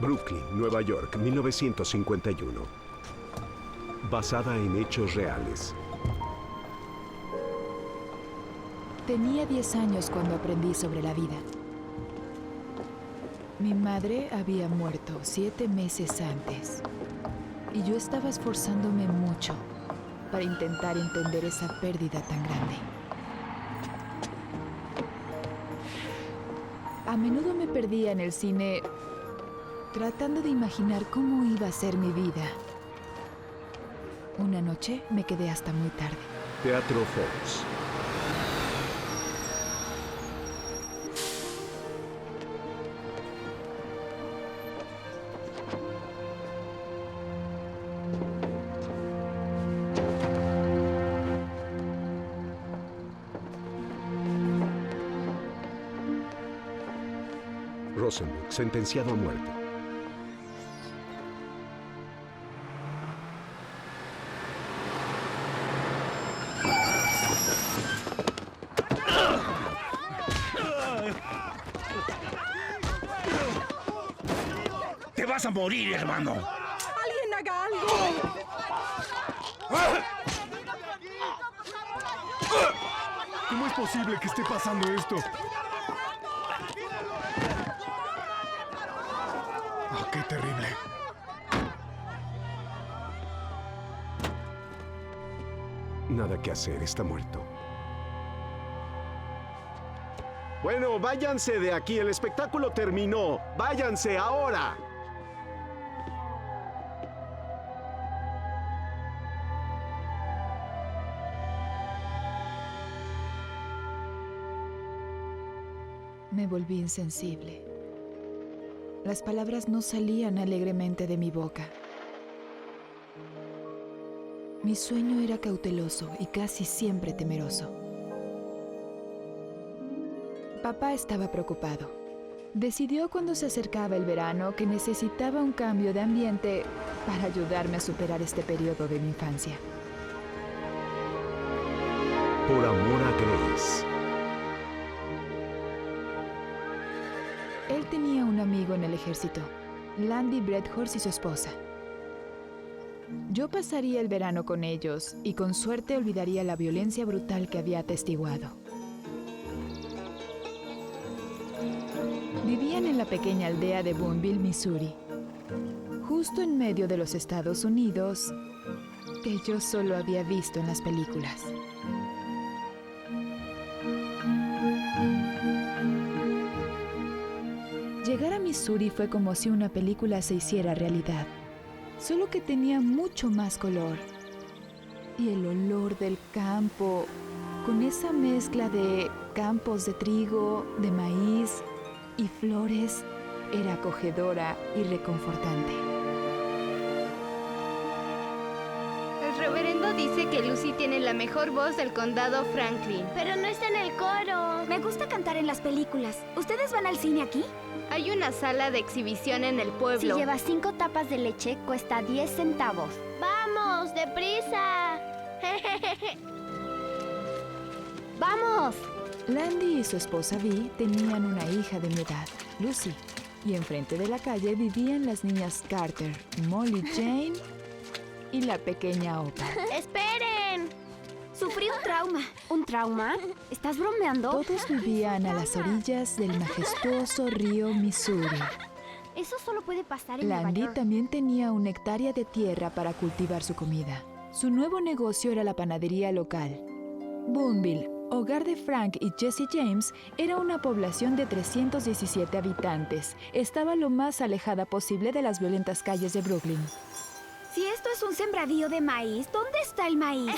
Brooklyn, Nueva York, 1951. Basada en hechos reales. Tenía 10 años cuando aprendí sobre la vida. Mi madre había muerto 7 meses antes. Y yo estaba esforzándome mucho para intentar entender esa pérdida tan grande. A menudo me perdía en el cine tratando de imaginar cómo iba a ser mi vida. Una noche me quedé hasta muy tarde. Teatro Fox. Rosenberg, sentenciado a muerte. ¡Te vas a morir, hermano! ¡Alguien haga algo! ¿Cómo es posible que esté pasando esto? ¡Oh, qué terrible! Nada que hacer, está muerto. Bueno, váyanse de aquí, el espectáculo terminó. ¡Váyanse ahora! Me volví insensible. Las palabras no salían alegremente de mi boca. Mi sueño era cauteloso y casi siempre temeroso. Papá estaba preocupado. Decidió cuando se acercaba el verano que necesitaba un cambio de ambiente para ayudarme a superar este periodo de mi infancia. Por amor a Grace. Él tenía un amigo en el ejército, Landy Bredhorst y su esposa. Yo pasaría el verano con ellos y con suerte olvidaría la violencia brutal que había atestiguado. Vivían en la pequeña aldea de Boonville, Missouri, justo en medio de los Estados Unidos que yo solo había visto en las películas. Llegar a Missouri fue como si una película se hiciera realidad, solo que tenía mucho más color. Y el olor del campo, con esa mezcla de campos de trigo, de maíz y flores, era acogedora y reconfortante. El reverendo dice que Lucy tiene la mejor voz del condado Franklin. Pero no está en el coro. Me gusta cantar en las películas. ¿Ustedes van al cine aquí? Hay una sala de exhibición en el pueblo. Si llevas 5 tapas de leche, cuesta 10 centavos. ¡Vamos, deprisa! ¡Vamos! Landy y su esposa Vi tenían una hija de mi edad, Lucy, y enfrente de la calle vivían las niñas Carter, Molly Jane y la pequeña Opal. ¡Esperen! Sufrí un trauma. ¿Un trauma? ¿Estás bromeando? Todos vivían a las orillas del majestuoso río Missouri. Eso solo puede pasar en Nueva Landy York. también tenía una hectárea de tierra para cultivar su comida. Su nuevo negocio era la panadería local. Boonville, hogar de Frank y Jesse James, era una población de 317 habitantes. Estaba lo más alejada posible de las violentas calles de Brooklyn. Si esto es un sembradío de maíz, ¿dónde está el maíz?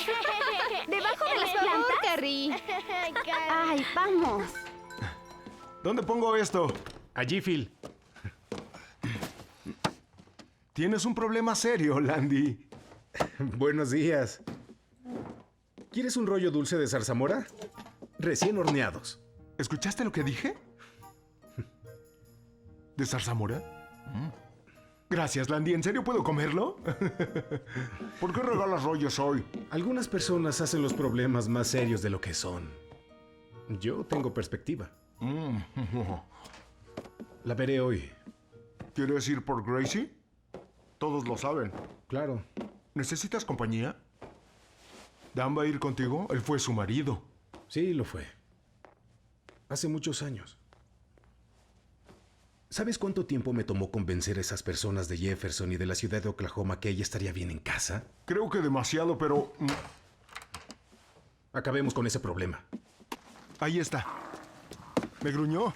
¿Debajo de las plantas? Carrie. ¡Ay, vamos! ¿Dónde pongo esto? Allí, Phil. Tienes un problema serio, Landy. Buenos días. ¿Quieres un rollo dulce de zarzamora? Recién horneados. ¿Escuchaste lo que dije? ¿De zarzamora? Gracias, Landy. ¿En serio puedo comerlo? ¿Por qué regalas rollos hoy? Algunas personas hacen los problemas más serios de lo que son. Yo tengo perspectiva. La veré hoy. ¿Quieres ir por Gracie? Todos lo saben. Claro. ¿Necesitas compañía? ¿Dan va a ir contigo? Él fue su marido. Sí, lo fue. Hace muchos años. ¿Sabes cuánto tiempo me tomó convencer a esas personas de Jefferson y de la ciudad de Oklahoma que ella estaría bien en casa? Creo que demasiado, pero... Acabemos con ese problema. Ahí está. Me gruñó.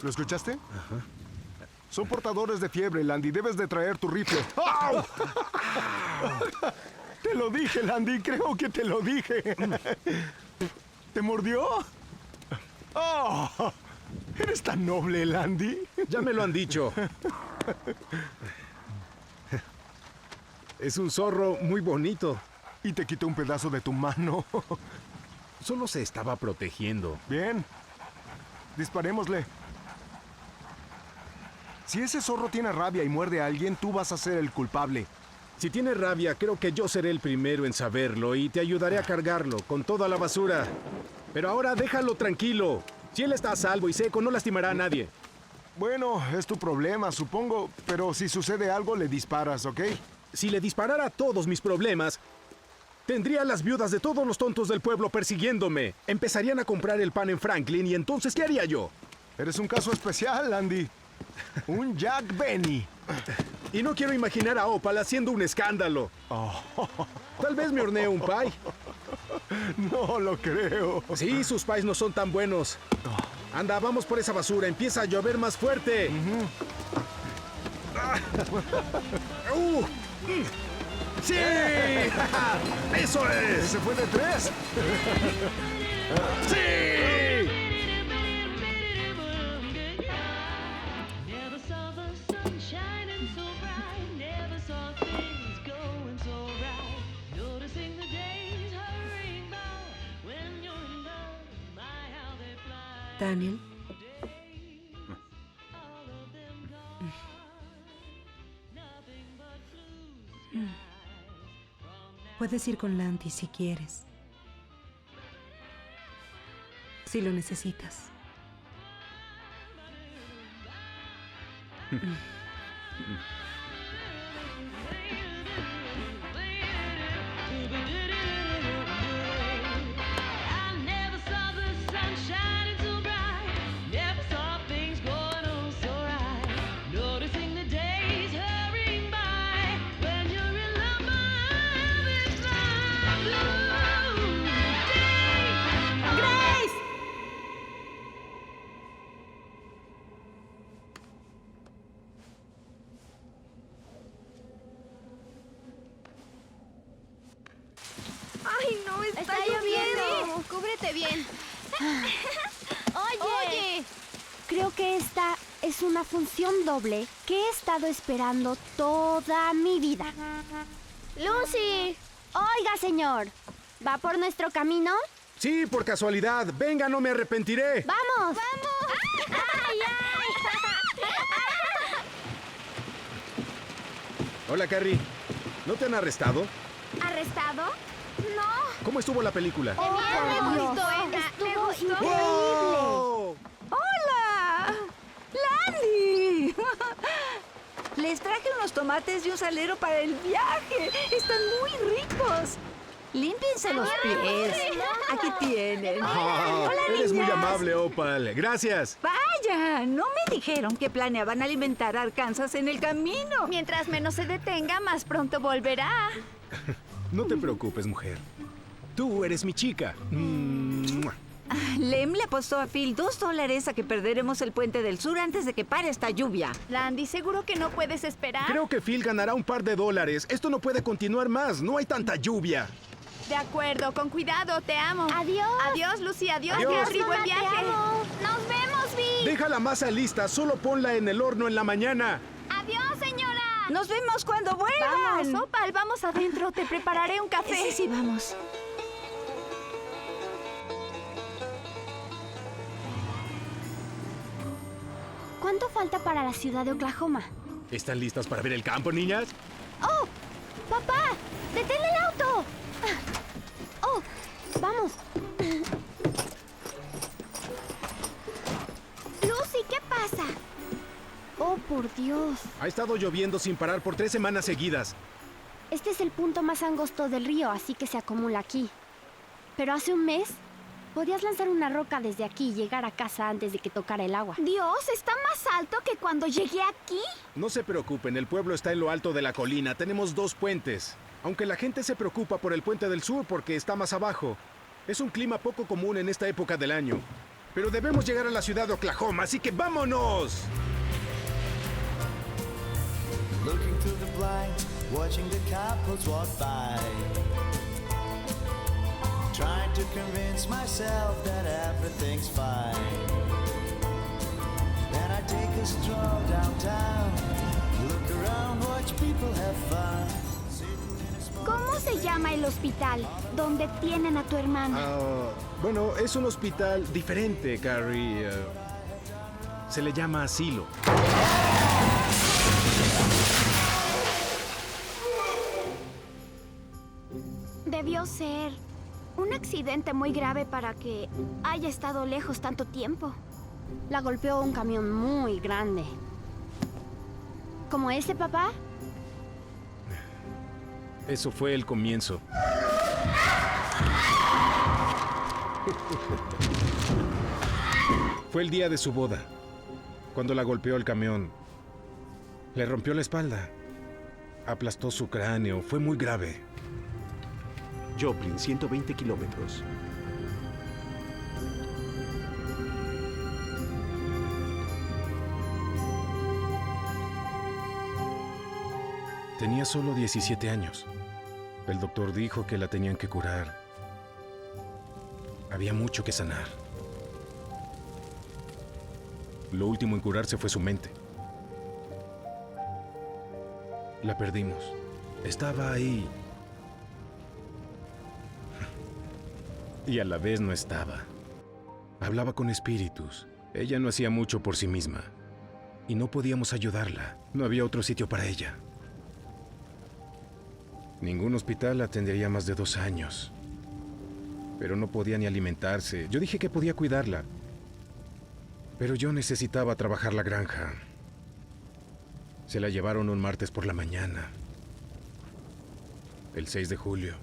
¿Lo escuchaste? Ajá. Son portadores de fiebre, Landy. Debes de traer tu rifle. ¡Au! Te lo dije, Landy. Creo que te lo dije. ¿Te mordió? ¡Oh! ¿Eres tan noble, Landy? Ya me lo han dicho. Es un zorro muy bonito. Y te quitó un pedazo de tu mano. Solo se estaba protegiendo. Bien. Disparémosle. Si ese zorro tiene rabia y muerde a alguien, tú vas a ser el culpable. Si tiene rabia, creo que yo seré el primero en saberlo y te ayudaré a cargarlo con toda la basura. Pero ahora déjalo tranquilo. Si él está a salvo y seco, no lastimará a nadie. Bueno, es tu problema, supongo. Pero si sucede algo, le disparas, ¿ok? Si le disparara a todos mis problemas, tendría a las viudas de todos los tontos del pueblo persiguiéndome. Empezarían a comprar el pan en Franklin y entonces, ¿qué haría yo? Eres un caso especial, Andy. Un Jack Benny. Y no quiero imaginar a Opal haciendo un escándalo. Tal vez me hornee un pie. No lo creo. Sí, sus pies no son tan buenos. Anda, vamos por esa basura. Empieza a llover más fuerte. ¡Sí! ¡Eso es! ¡Ese fue de 3! ¡Sí! Never saw the sun shining so bright. Never saw things going so right. Noticing the days hurrying by. When you're in love, my how they fly. Daniel, All of them gone. Nothing but blue skies. puedes ir con Landy si quieres. Si lo necesitas. I never saw the sun shining so bright. Never saw things going on so right. Noticing the days hurrying by. When you're in love, my it's like blue days. ¡Grace! ¡Ay, no! ¡Está lloviendo! Cúbrete bien. Oye, creo que esta es una función doble que he estado esperando toda mi vida. Lucy. Oiga, señor, ¿va por nuestro camino? Sí, por casualidad. Venga, no me arrepentiré. ¡Vamos! ¡Vamos! ¡Ay, ay! Hola, Carrie. ¿No te han arrestado? ¿Arrestado? No. ¿Cómo estuvo la película? Me gustó, Estuvo increíble. ¡Wow! ¡Hola! ¡Landy! Les traje unos tomates y un salero para el viaje. Están muy ricos. Límpiense los pies. Aquí tienen. Ah, Hola, eres muy niñas. amable, Opal. Gracias. Vaya, no me dijeron que planeaban alimentar a Arkansas en el camino. Mientras menos se detenga, más pronto volverá. No te preocupes, mujer. Tú eres mi chica. Lem le apostó a Phil $2 a que perderemos el puente del sur antes de que pare esta lluvia. Landy, ¿seguro que no puedes esperar? Creo que Phil ganará un par de $. Esto no puede continuar más. No hay tanta lluvia. De acuerdo, con cuidado, te amo. Adiós. Adiós, Lucy, adiós, Adiós. Carrie, buen Mamá, te viaje. amo. Nos vemos, Vi. Deja la masa lista. Solo ponla en el horno en la mañana. Adiós, señora. Nos vemos cuando vuelvan. Vamos, Opal, vamos adentro. Te prepararé un café. Sí, vamos. ¿Cuánto falta para la ciudad de Oklahoma? ¿Están listas para ver el campo, niñas? ¡Oh! ¡Papá! ¡Detén el auto! ¡Oh! ¡Vamos! Lucy, ¿qué pasa? Oh, por Dios. Ha estado lloviendo sin parar por 3 semanas seguidas. Este es el punto más angosto del río, así que se acumula aquí. Pero hace un mes, podías lanzar una roca desde aquí y llegar a casa antes de que tocara el agua. Dios, está más alto que cuando llegué aquí. No se preocupen, el pueblo está en lo alto de la colina. Tenemos 2 puentes. Aunque la gente se preocupa por el puente del sur porque está más abajo. Es un clima poco común en esta época del año. Pero debemos llegar a la ciudad de Oklahoma, así que ¡vámonos! Looking through the blinds, watching the couples walk by. Trying to convince myself that everything's fine. Then I take a stroll downtown. Look around, watch people have fun. ¿Cómo se llama el hospital donde tienen a tu hermana? Bueno, es un hospital diferente, Carrie. Se le llama asilo. Debió ser un accidente muy grave para que haya estado lejos tanto tiempo. La golpeó un camión muy grande. ¿Como ese, papá? Eso fue el comienzo. Fue el día de su boda, cuando la golpeó el camión. Le rompió la espalda. Aplastó su cráneo. Fue muy grave. Joplin, 120 kilómetros. Tenía solo 17 años. El doctor dijo que la tenían que curar. Había mucho que sanar. Lo último en curarse fue su mente. La perdimos. Estaba ahí. Y a la vez no estaba. Hablaba con espíritus. Ella no hacía mucho por sí misma. Y no podíamos ayudarla. No había otro sitio para ella. Ningún hospital la atendería más de 2 años. Pero no podía ni alimentarse. Yo dije que podía cuidarla. Pero yo necesitaba trabajar la granja. Se la llevaron un martes por la mañana. El 6 de julio.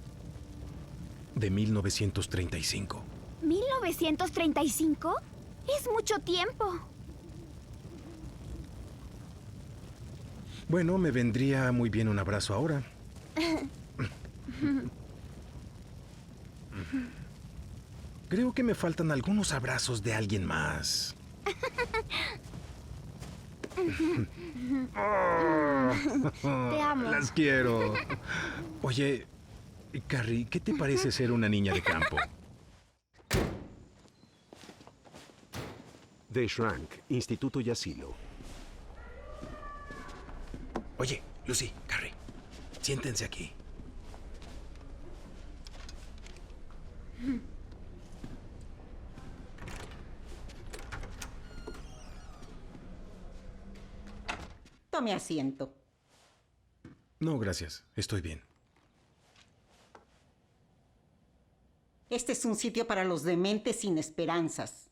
De 1935. ¿1935? Es mucho tiempo. Bueno, me vendría muy bien un abrazo ahora. Creo que me faltan algunos abrazos de alguien más. Te amo. Las quiero. Oye, Carrie, ¿qué te parece ser una niña de campo? The Shrunk, Instituto y Asilo. Oye, Lucy, Carrie, siéntense aquí. Tome asiento. No, gracias. Estoy bien. Este es un sitio para los dementes sin esperanzas.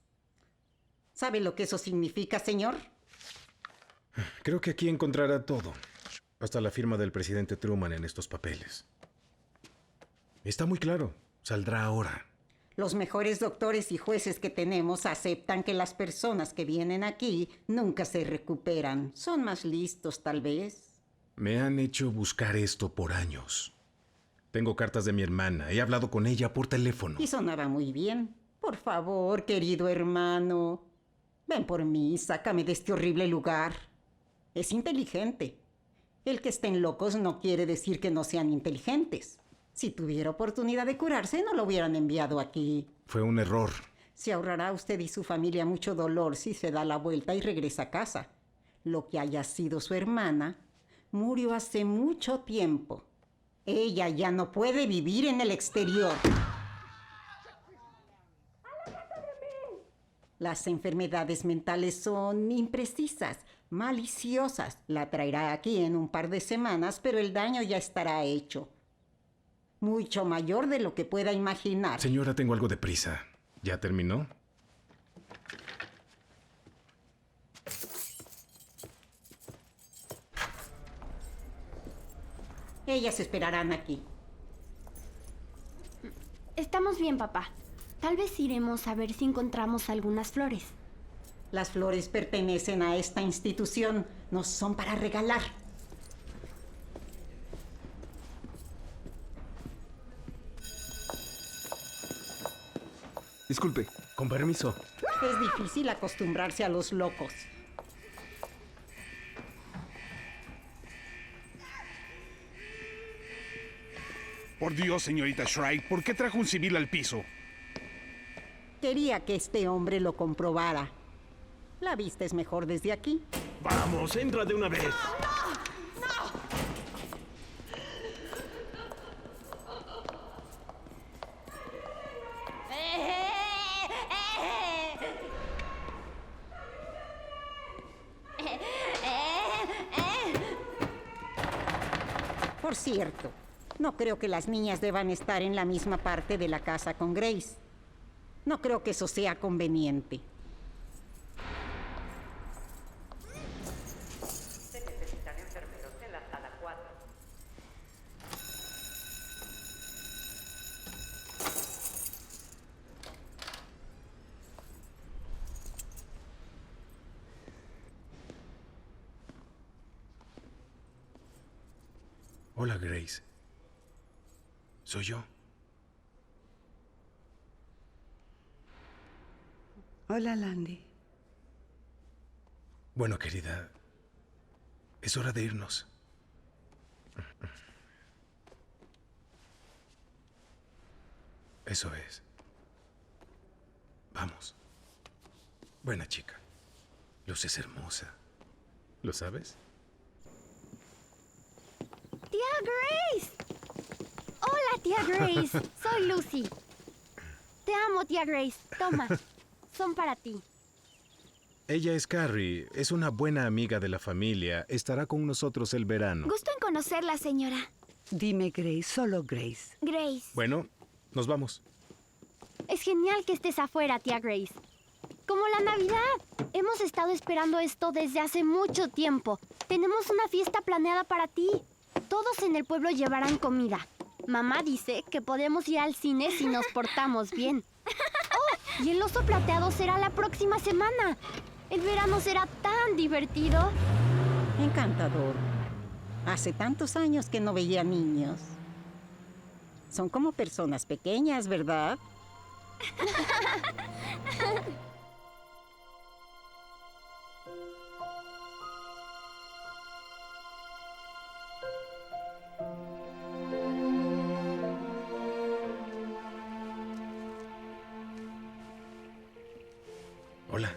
¿Sabe lo que eso significa, señor? Creo que aquí encontrará todo. Hasta la firma del presidente Truman en estos papeles. Está muy claro. Saldrá ahora. Los mejores doctores y jueces que tenemos aceptan que las personas que vienen aquí nunca se recuperan. Son más listos, tal vez. Me han hecho buscar esto por años. Tengo cartas de mi hermana. He hablado con ella por teléfono. Y sonaba muy bien. Por favor, querido hermano. Ven por mí, sácame de este horrible lugar. Es inteligente. El que estén locos no quiere decir que no sean inteligentes. Si tuviera oportunidad de curarse, no lo hubieran enviado aquí. Fue un error. Se ahorrará usted y su familia mucho dolor si se da la vuelta y regresa a casa. Lo que haya sido su hermana murió hace mucho tiempo. Ella ya no puede vivir en el exterior. Las enfermedades mentales son imprecisas, maliciosas. La traerá aquí en un par de semanas, pero el daño ya estará hecho. Mucho mayor de lo que pueda imaginar. Señora, tengo algo de prisa. ¿Ya terminó? Ellas esperarán aquí. Estamos bien, papá. Tal vez iremos a ver si encontramos algunas flores. Las flores pertenecen a esta institución, no son para regalar. Disculpe. Con permiso. Es difícil acostumbrarse a los locos. Por Dios, señorita Shrike, ¿por qué trajo un civil al piso? Quería que este hombre lo comprobara. La vista es mejor desde aquí. Vamos, entra de una vez. Por cierto, no creo que las niñas deban estar en la misma parte de la casa con Grace. No creo que eso sea conveniente. Se necesitan enfermeros en la sala 4. Hola, Grace. Soy yo. Hola, Landy. Bueno, querida, es hora de irnos. Eso es. Vamos. Buena chica. Luces hermosa. ¿Lo sabes? ¡Tía Grace! Hola, tía Grace. Soy Lucy. Te amo, tía Grace. Toma. Son para ti. Ella es Carrie. Es una buena amiga de la familia. Estará con nosotros el verano. Gusto en conocerla, señora. Dime, Grace, solo Grace. Grace. Bueno, nos vamos. Es genial que estés afuera, tía Grace. Como la Navidad. Hemos estado esperando esto desde hace mucho tiempo. Tenemos una fiesta planeada para ti. Todos en el pueblo llevarán comida. Mamá dice que podemos ir al cine si nos portamos bien. ¡Oh! Y el oso plateado será la próxima semana. El verano será tan divertido. Encantador. Hace tantos años que no veía niños. Son como personas pequeñas, ¿verdad? Hola.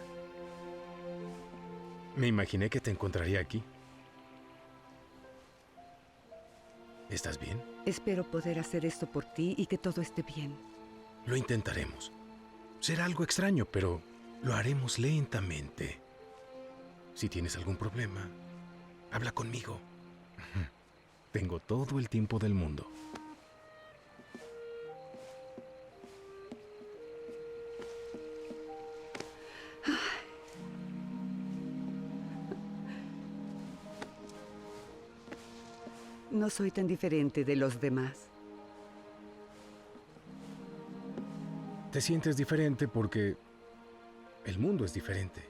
Me imaginé que te encontraría aquí. ¿Estás bien? Espero poder hacer esto por ti y que todo esté bien. Lo intentaremos. Será algo extraño, pero lo haremos lentamente. Si tienes algún problema, habla conmigo. Tengo todo el tiempo del mundo. No soy tan diferente de los demás. Te sientes diferente porque el mundo es diferente.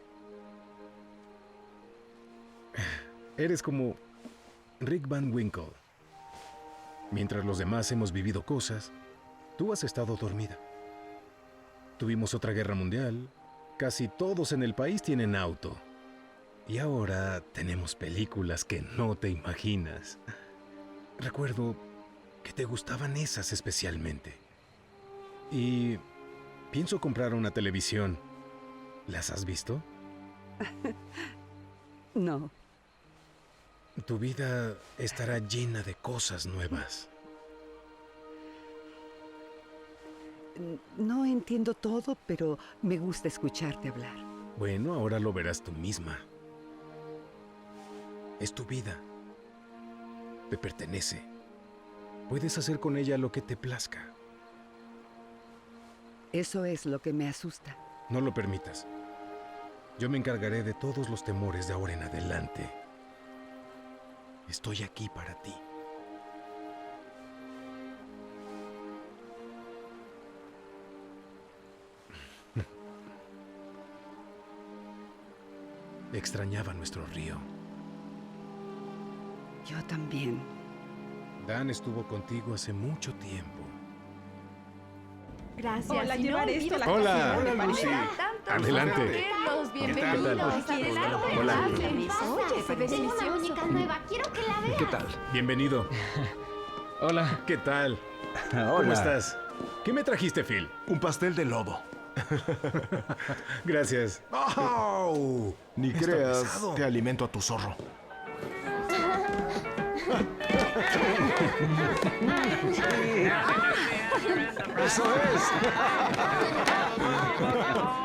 Eres como Rick Van Winkle. Mientras los demás hemos vivido cosas, tú has estado dormida. Tuvimos otra guerra mundial. Casi todos en el país tienen auto. Y ahora tenemos películas que no te imaginas. Recuerdo que te gustaban esas especialmente. Y pienso comprar una televisión. ¿Las has visto? No. Tu vida estará llena de cosas nuevas. No entiendo todo, pero me gusta escucharte hablar. Bueno, ahora lo verás tú misma. Es tu vida. Te pertenece. Puedes hacer con ella lo que te plazca. Eso es lo que me asusta. No lo permitas. Yo me encargaré de todos los temores de ahora en adelante. Estoy aquí para ti. Extrañaba nuestro río. Yo también. Dan estuvo contigo hace mucho tiempo. Gracias. Hola, Y no llevar esto a la olvides Hola. que Hola, Lucy. tanto. Adelante. Verlos, ¿Qué tal? bienvenidos. ¿Qué tal? Adelante. Hola. Pasen. Oye, se ve Tengo una delicioso. muñeca nueva. Quiero que la veas. ¿Qué tal? Bienvenido. Hola. ¿Qué tal? ¿Cómo estás? ¿Qué me trajiste, Phil? Un pastel de lodo. Gracias. ¡Oh! Ni Está creas pesado. que alimento a tu zorro. ¡Eso es!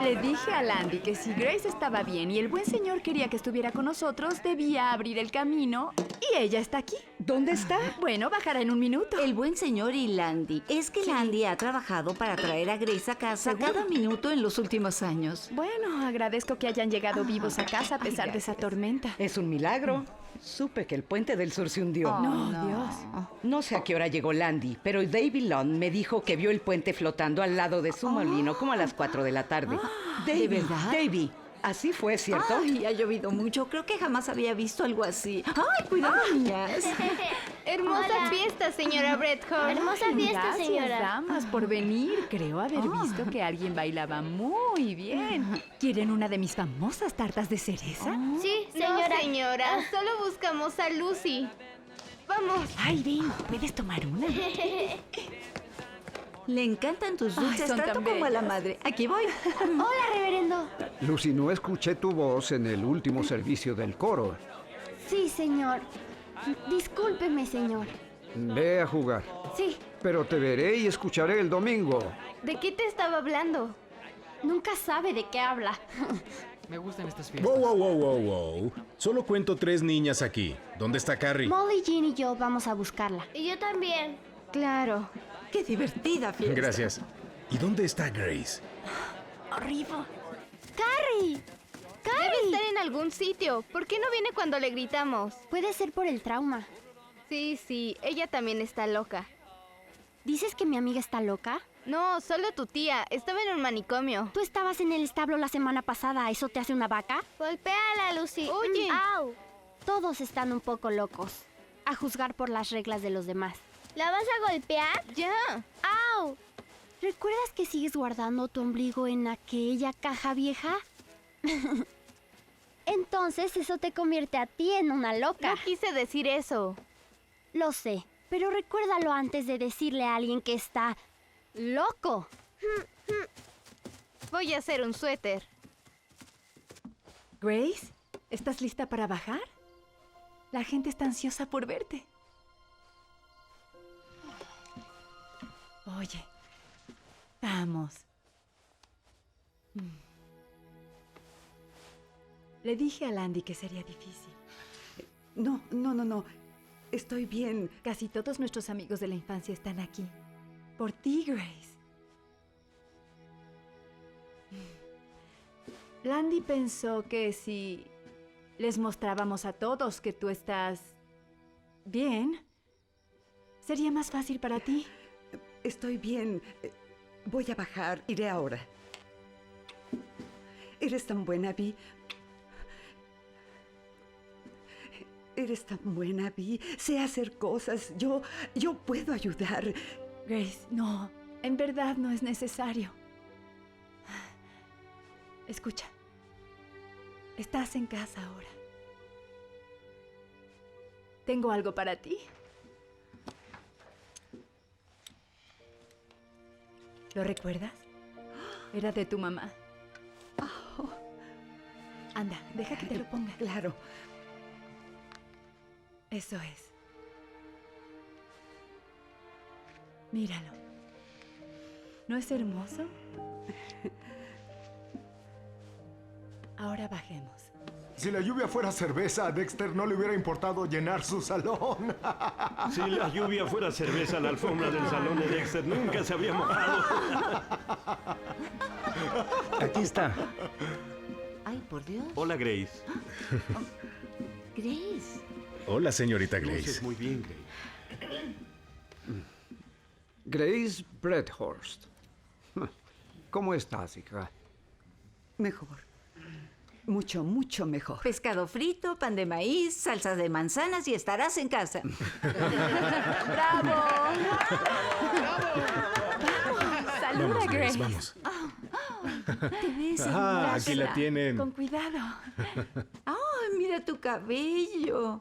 Le dije a Landy que si Grace estaba bien y el buen señor quería que estuviera con nosotros, debía abrir el camino. Y ella está aquí. ¿Dónde está? Bueno, bajará en un minuto. El buen señor y Landy. Es que Landy ha trabajado para traer a Grace a casa cada minuto en los últimos años. Bueno, agradezco que hayan llegado vivos a casa a pesar de esa tormenta. Es un milagro. Supe que el puente del sur se hundió. No, Dios. No sé a qué hora llegó Landy, pero Davy Lund me dijo que vio el puente flotando al lado de su molino como a las 4 de la tarde. ¿de verdad? Davy, así fue, ¿cierto? Ay, ha llovido mucho. Creo que jamás había visto algo así. ¡Ay, cuidado, niñas! Hermosa Hola. fiesta, señora Redhorn. Hermosa fiesta, Gracias, señora. damas, por venir. Creo haber visto que alguien bailaba muy bien. ¿Quieren una de mis famosas tartas de cereza? Sí, Señora. señora. No, señora, solo buscamos a Lucy. Vamos. Ay, ven, ¿puedes tomar una? Le encantan tus Ay, dulces, son tanto tan como a la bellos. madre. Aquí voy. Hola, reverendo. Lucy, no escuché tu voz en el último servicio del coro. Sí, señor. Discúlpeme, señor. Ve a jugar. Sí, Pero te veré y escucharé el domingo. ¿De qué te estaba hablando? nunca sabe de qué habla. Me gustan estas fiestas. Wow, wow, wow, wow, wow. Solo cuento 3 niñas aquí. ¿Dónde está Carrie? Molly, Jean y yo vamos a buscarla. Y yo también. Claro. Qué divertida fiesta. Gracias. ¿Y dónde está Grace? Arriba. ¡Carrie! Debe estar en algún sitio. ¿Por qué no viene cuando le gritamos? Puede ser por el trauma. Sí, ella también está loca. ¿Dices que mi amiga está loca? No, solo tu tía. Estaba en un manicomio. Tú estabas en el establo la semana pasada. ¿Eso te hace una vaca? Golpéala, Lucy. Oye. ¡Au! Todos están un poco locos. A juzgar por las reglas de los demás. ¿La vas a golpear? Ya. ¡Au! ¿Recuerdas que sigues guardando tu ombligo en aquella caja vieja? Entonces eso te convierte a ti en una loca. No quise decir eso. Lo sé, pero recuérdalo antes de decirle a alguien que está loco. Voy a hacer un suéter. Grace, ¿estás lista para bajar? La gente está ansiosa por verte. Oye, vamos. Le dije a Landy que sería difícil. No. Estoy bien. Casi todos nuestros amigos de la infancia están aquí. Por ti, Grace. Landy pensó que si les mostrábamos a todos que tú estás bien, sería más fácil para ti. Estoy bien. Voy a bajar. Iré ahora. Eres tan buena, Vi. Eres tan buena, Vi. Sé hacer cosas. Yo puedo ayudar. Grace, no. En verdad no es necesario. Escucha. Estás en casa ahora. Tengo algo para ti. ¿Lo recuerdas? Era de tu mamá. Anda, deja que te lo ponga. Claro. Eso es. Míralo. ¿No es hermoso? Ahora bajemos. Si la lluvia fuera cerveza, a Dexter no le hubiera importado llenar su salón. Si la lluvia fuera cerveza, la alfombra del salón de Dexter nunca se habría mojado. Aquí está. Ay, por Dios. Hola, Grace. Grace. Hola, señorita Grace. Luces muy bien, Grace. Grace Bradhurst. ¿Cómo estás, hija? Mejor. Mucho, mucho mejor. Pescado frito, pan de maíz, salsa de manzanas y estarás en casa. ¡Bravo! ¡Saluda, Vamos, Grace! vamos. Te ves Aquí la tienen. Con cuidado. ¡Ay, mira tu cabello!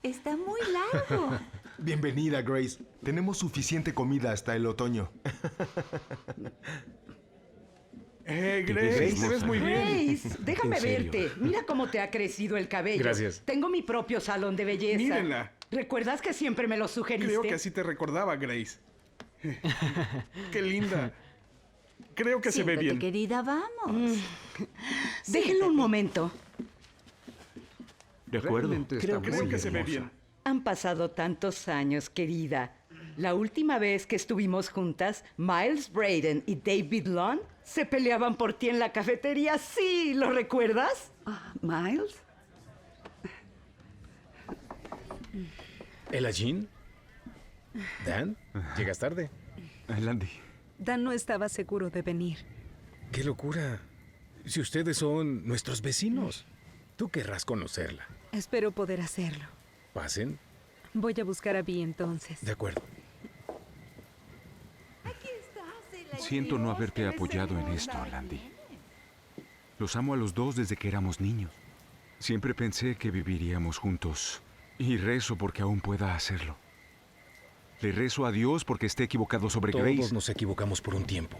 Está muy largo. Bienvenida, Grace. Tenemos suficiente comida hasta el otoño. Grace, te ves muy bien. Grace, déjame ¿En serio? verte. Mira cómo te ha crecido el cabello. Gracias. Tengo mi propio salón de belleza. Mírenla. ¿Recuerdas que siempre me lo sugeriste? Creo que así te recordaba, Grace. Qué linda. Creo que se ve Siéntate, bien. querida, vamos. Déjenlo un momento. De acuerdo. Creo que se ve bien. Han pasado tantos años, querida. La última vez que estuvimos juntas, Miles Braden y David Long se peleaban por ti en la cafetería. Sí, ¿lo recuerdas? ¿Miles? ¿Ella Jean? ¿Dan? ¿Llegas tarde? Landy. Dan no estaba seguro de venir. ¡Qué locura! Si ustedes son nuestros vecinos, tú querrás conocerla. Espero poder hacerlo. Pasen. Voy a buscar a Vi entonces. De acuerdo. Siento no haberte apoyado en esto, Landy. Los amo a los dos desde que éramos niños. Siempre pensé que viviríamos juntos. Y rezo porque aún pueda hacerlo. Le rezo a Dios porque esté equivocado sobre Todos Grace. nos equivocamos por un tiempo.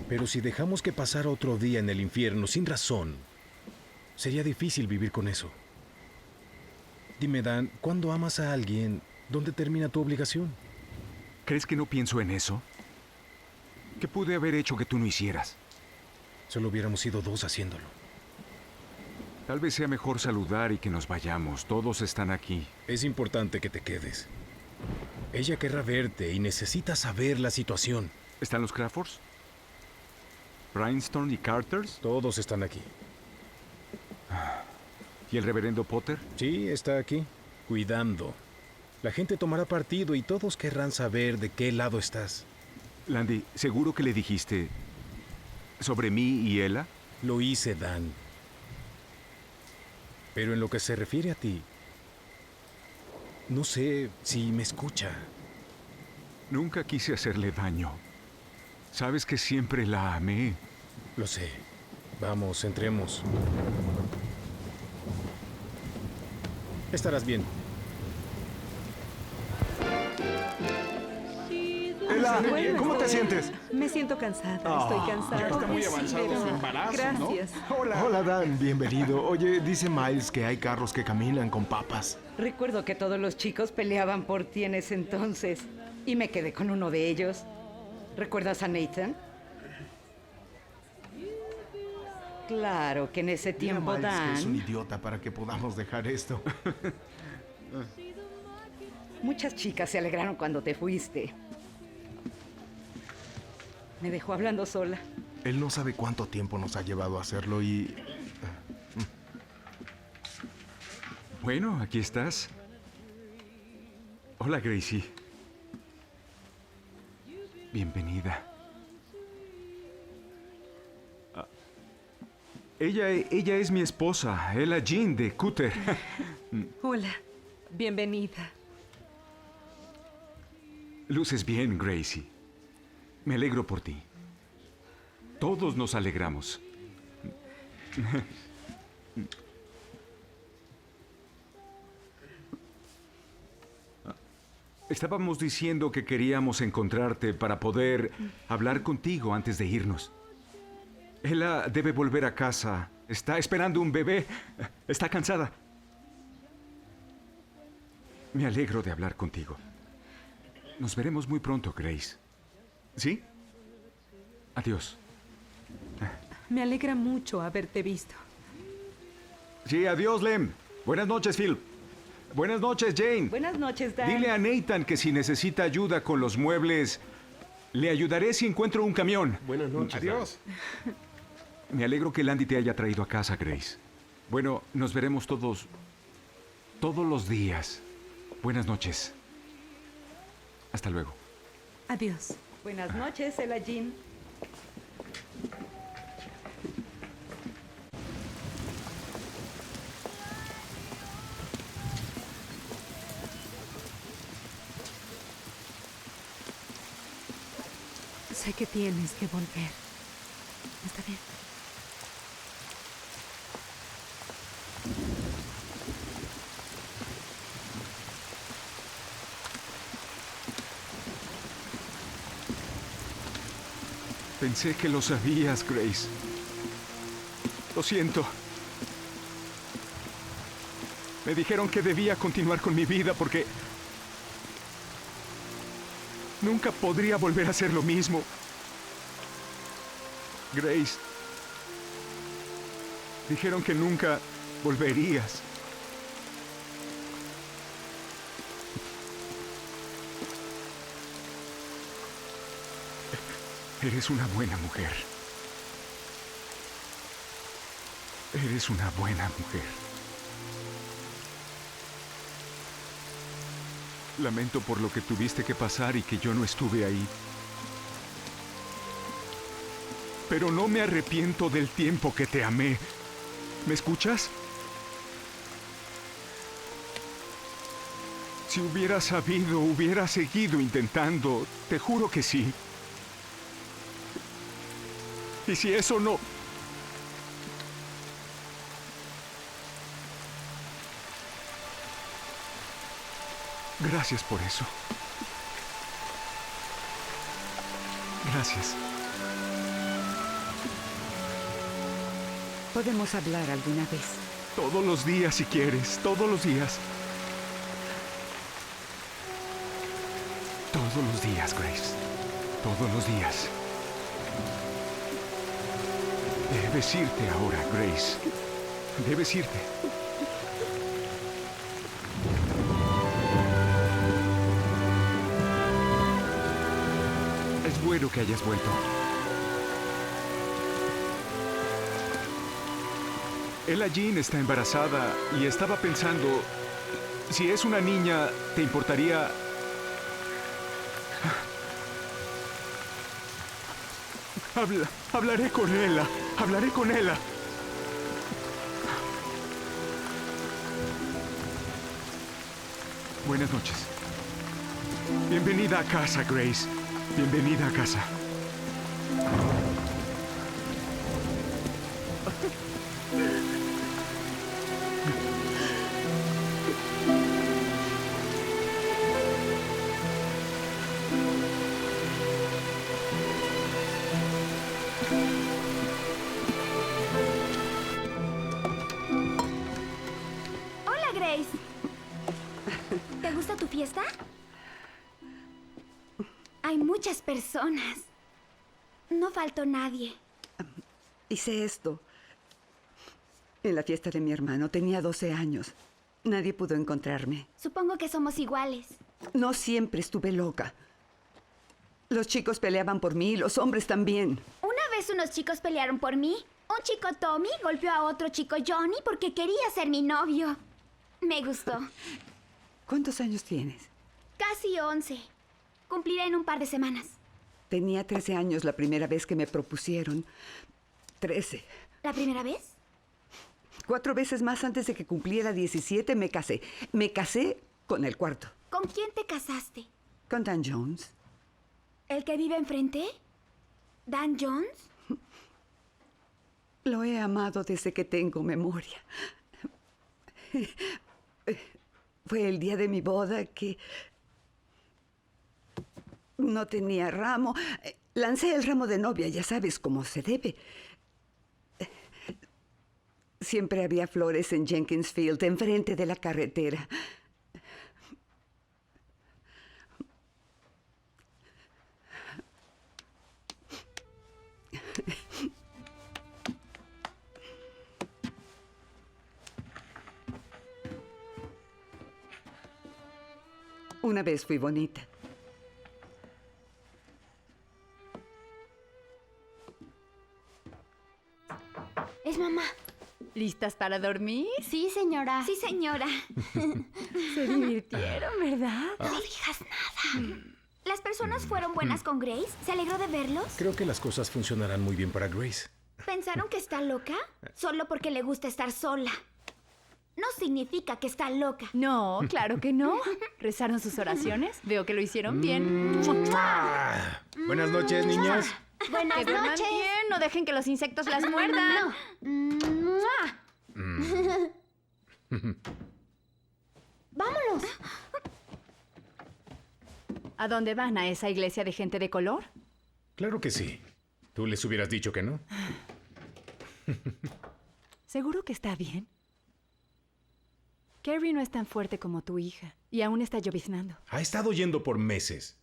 Pero si dejamos que pasara otro día en el infierno sin razón, sería difícil vivir con eso. Dime, Dan, ¿cuándo amas a alguien, dónde termina tu obligación? ¿Crees que no pienso en eso? ¿Qué pude haber hecho que tú no hicieras? Solo hubiéramos sido dos haciéndolo. Tal vez sea mejor saludar y que nos vayamos. Todos están aquí. Es importante que te quedes. Ella querrá verte y necesita saber la situación. ¿Están los Craffords? ¿Rhinestone y Carters? Todos están aquí. ¿Y el reverendo Potter? Sí, está aquí, cuidando. La gente tomará partido y todos querrán saber de qué lado estás. Landy, ¿seguro que le dijiste sobre mí y Ella? Lo hice, Dan. Pero en lo que se refiere a ti, no sé si me escucha. Nunca quise hacerle daño. Sabes que siempre la amé. Lo sé. Vamos, entremos. Estarás bien. Ella, Buenas ¿cómo te noches. sientes? Me siento cansada, estoy cansada. Ya está muy avanzado Pero- su embarazo, Gracias. ¿no? Hola, Dan, bienvenido. Oye, dice Miles que hay carros que caminan con papas. Recuerdo que todos los chicos peleaban por ti en ese entonces. Y me quedé con uno de ellos. ¿Recuerdas a Nathan? Claro que en ese Dile a tiempo, Miles que es un Dan, idiota para que podamos dejar esto. muchas chicas se alegraron cuando te fuiste. Me dejó hablando sola. Él no sabe cuánto tiempo nos ha llevado a hacerlo y... Bueno, aquí estás. Hola, Gracie. Bienvenida. Ella es mi esposa, Ella Jean de Cutter. Hola, bienvenida. Luces bien, Gracie. Me alegro por ti. Todos nos alegramos. Estábamos diciendo que queríamos encontrarte para poder hablar contigo antes de irnos. Ella debe volver a casa. Está esperando un bebé. Está cansada. Me alegro de hablar contigo. Nos veremos muy pronto, Grace. ¿Sí? Adiós. Me alegra mucho haberte visto. Sí, adiós, Lem. Buenas noches, Phil. Buenas noches, Jane. Buenas noches, Dan. Dile a Nathan que si necesita ayuda con los muebles, le ayudaré si encuentro un camión. Buenas noches. Adiós. Me alegro que Landy te haya traído a casa, Grace. Bueno, nos veremos todos los días. Buenas noches. Hasta luego. Adiós. Buenas noches, Ella Jean. sé que tienes que volver. Está bien. Pensé que lo sabías, Grace. Lo siento. Me dijeron que debía continuar con mi vida porque nunca podría volver a hacer lo mismo. Grace, dijeron que nunca volverías. Eres una buena mujer. Eres una buena mujer. Lamento por lo que tuviste que pasar y que yo no estuve ahí. Pero no me arrepiento del tiempo que te amé. ¿Me escuchas? Si hubiera sabido, hubiera seguido intentando. Te juro que sí. Y si eso no... Gracias por eso. Gracias. Podemos hablar alguna vez. Todos los días si quieres, todos los días. Todos los días, Grace. Todos los días. Debes irte ahora, Grace. Debes irte. Es bueno que hayas vuelto. Ella Jean está embarazada y estaba pensando, si es una niña, ¿te importaría? Hablaré con ella. Hablaré con ella. Buenas noches. Bienvenida a casa, Grace. Bienvenida a casa. Hola, Grace. ¿Te gusta tu fiesta? Hay muchas personas. No faltó nadie. Hice esto. En la fiesta de mi hermano tenía 12 años. Nadie pudo encontrarme. Supongo que somos iguales. No siempre estuve loca. Los chicos peleaban por mí y los hombres también. Una vez unos chicos pelearon por mí. Un chico Tommy golpeó a otro chico Johnny porque quería ser mi novio. Me gustó. ¿Cuántos años tienes? Casi 11. Cumpliré en un par de semanas. Tenía 13 años la primera vez que me propusieron. 13. ¿La primera vez? 4 veces más antes de que cumpliera 17 me casé. Me casé con el cuarto. ¿Con quién te casaste? Con Dan Jones. ¿El que vive enfrente? ¿Dan Jones? Lo he amado desde que tengo memoria. Fue el día de mi boda que no tenía ramo. Lancé el ramo de novia, ya sabes cómo se debe. Siempre había flores en Jenkins Field, enfrente de la carretera. Una vez fui bonita. Es mamá. ¿Listas para dormir? Sí, señora. Sí, señora. Se divirtieron, ¿verdad? No digas nada. ¿Las personas fueron buenas con Grace? ¿Se alegró de verlos? Creo que las cosas funcionarán muy bien para Grace. ¿Pensaron que está loca? Solo porque le gusta estar sola. no significa que está loca. No, claro que no. ¿Rezaron sus oraciones? Veo que lo hicieron bien. Buenas noches, niñas. Buenas Que duerman noches. bien, no dejen que los insectos las muerdan. Vámonos. ¿A dónde van? ¿A esa iglesia de gente de color? Claro que sí. ¿Tú les hubieras dicho que no? ¿Seguro que está bien? Carrie no es tan fuerte como tu hija y aún está lloviznando. Ha estado yendo por meses.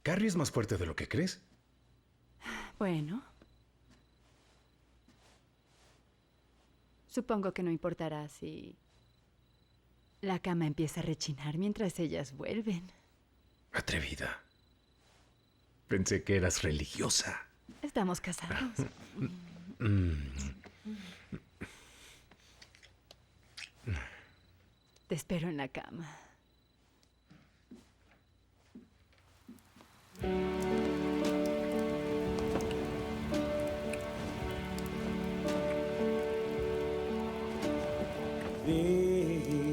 ¿Carrie es más fuerte de lo que crees? Bueno. Supongo que no importará si la cama empieza a rechinar mientras ellas vuelven. Atrevida. Pensé que eras religiosa. Estamos casados. Te espero en la cama. They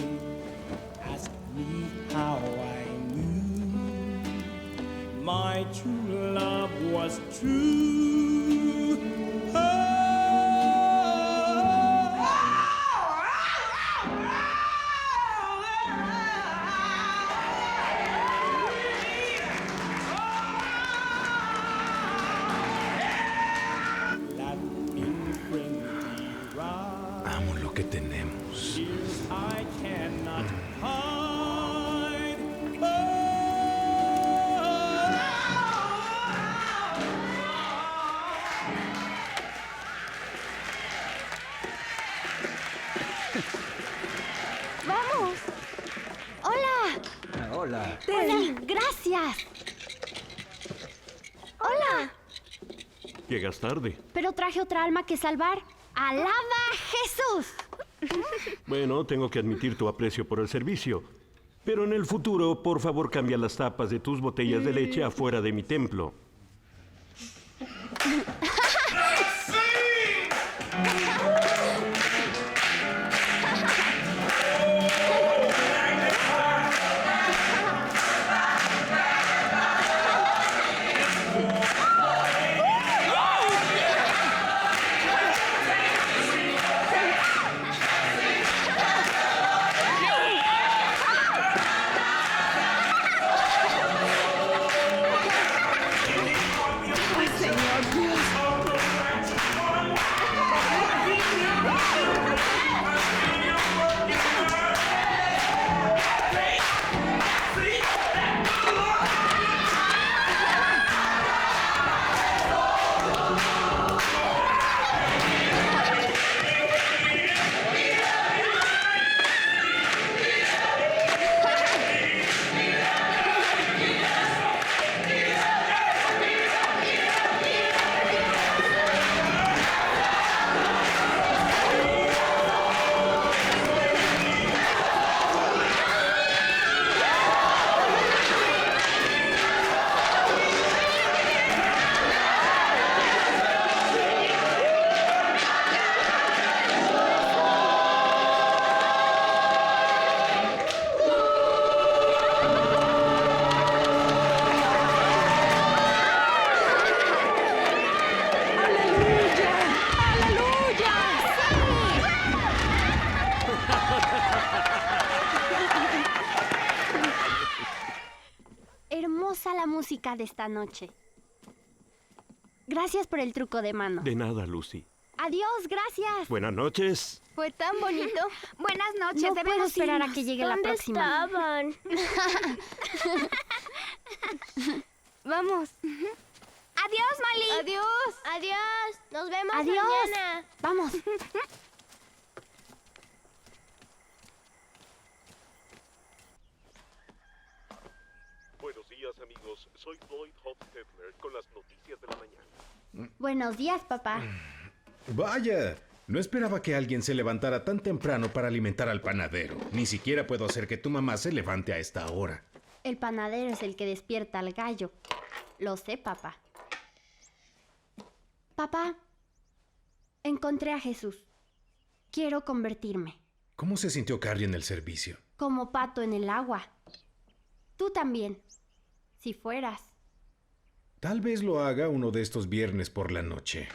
asked me how I knew my true love was true. Amo lo que tenemos. I cannot hide. ¡Vamos! ¡Hola! Hola. Hola, gracias. Hola. Llegas tarde. Pero traje otra alma que salvar. ¡Alaba a Jesús! Bueno, tengo que admitir tu aprecio por el servicio. Pero en el futuro, por favor, cambia las tapas de tus botellas de leche afuera de mi templo. Hermosa la música de esta noche. Gracias por el truco de mano. De nada, Lucy. Adiós, gracias. Buenas noches. Fue tan bonito. Buenas noches, No debemos puedo esperar a irnos. que llegue la ¿Dónde próxima. estaban? Vamos. Adiós, Molly. Adiós. Adiós. Nos vemos Adiós. mañana. Vamos. Buenos días, amigos. Soy Floyd Hofstadter con las noticias de la mañana. Buenos días, papá. Vaya, no esperaba que alguien se levantara tan temprano para alimentar al panadero. Ni siquiera puedo hacer que tu mamá se levante a esta hora. El panadero es el que despierta al gallo. Lo sé, papá. Papá, encontré a Jesús. Quiero convertirme. ¿Cómo se sintió Carrie en el servicio? Como pato en el agua. Tú también. Si fueras. Tal vez lo haga uno de estos viernes por la noche.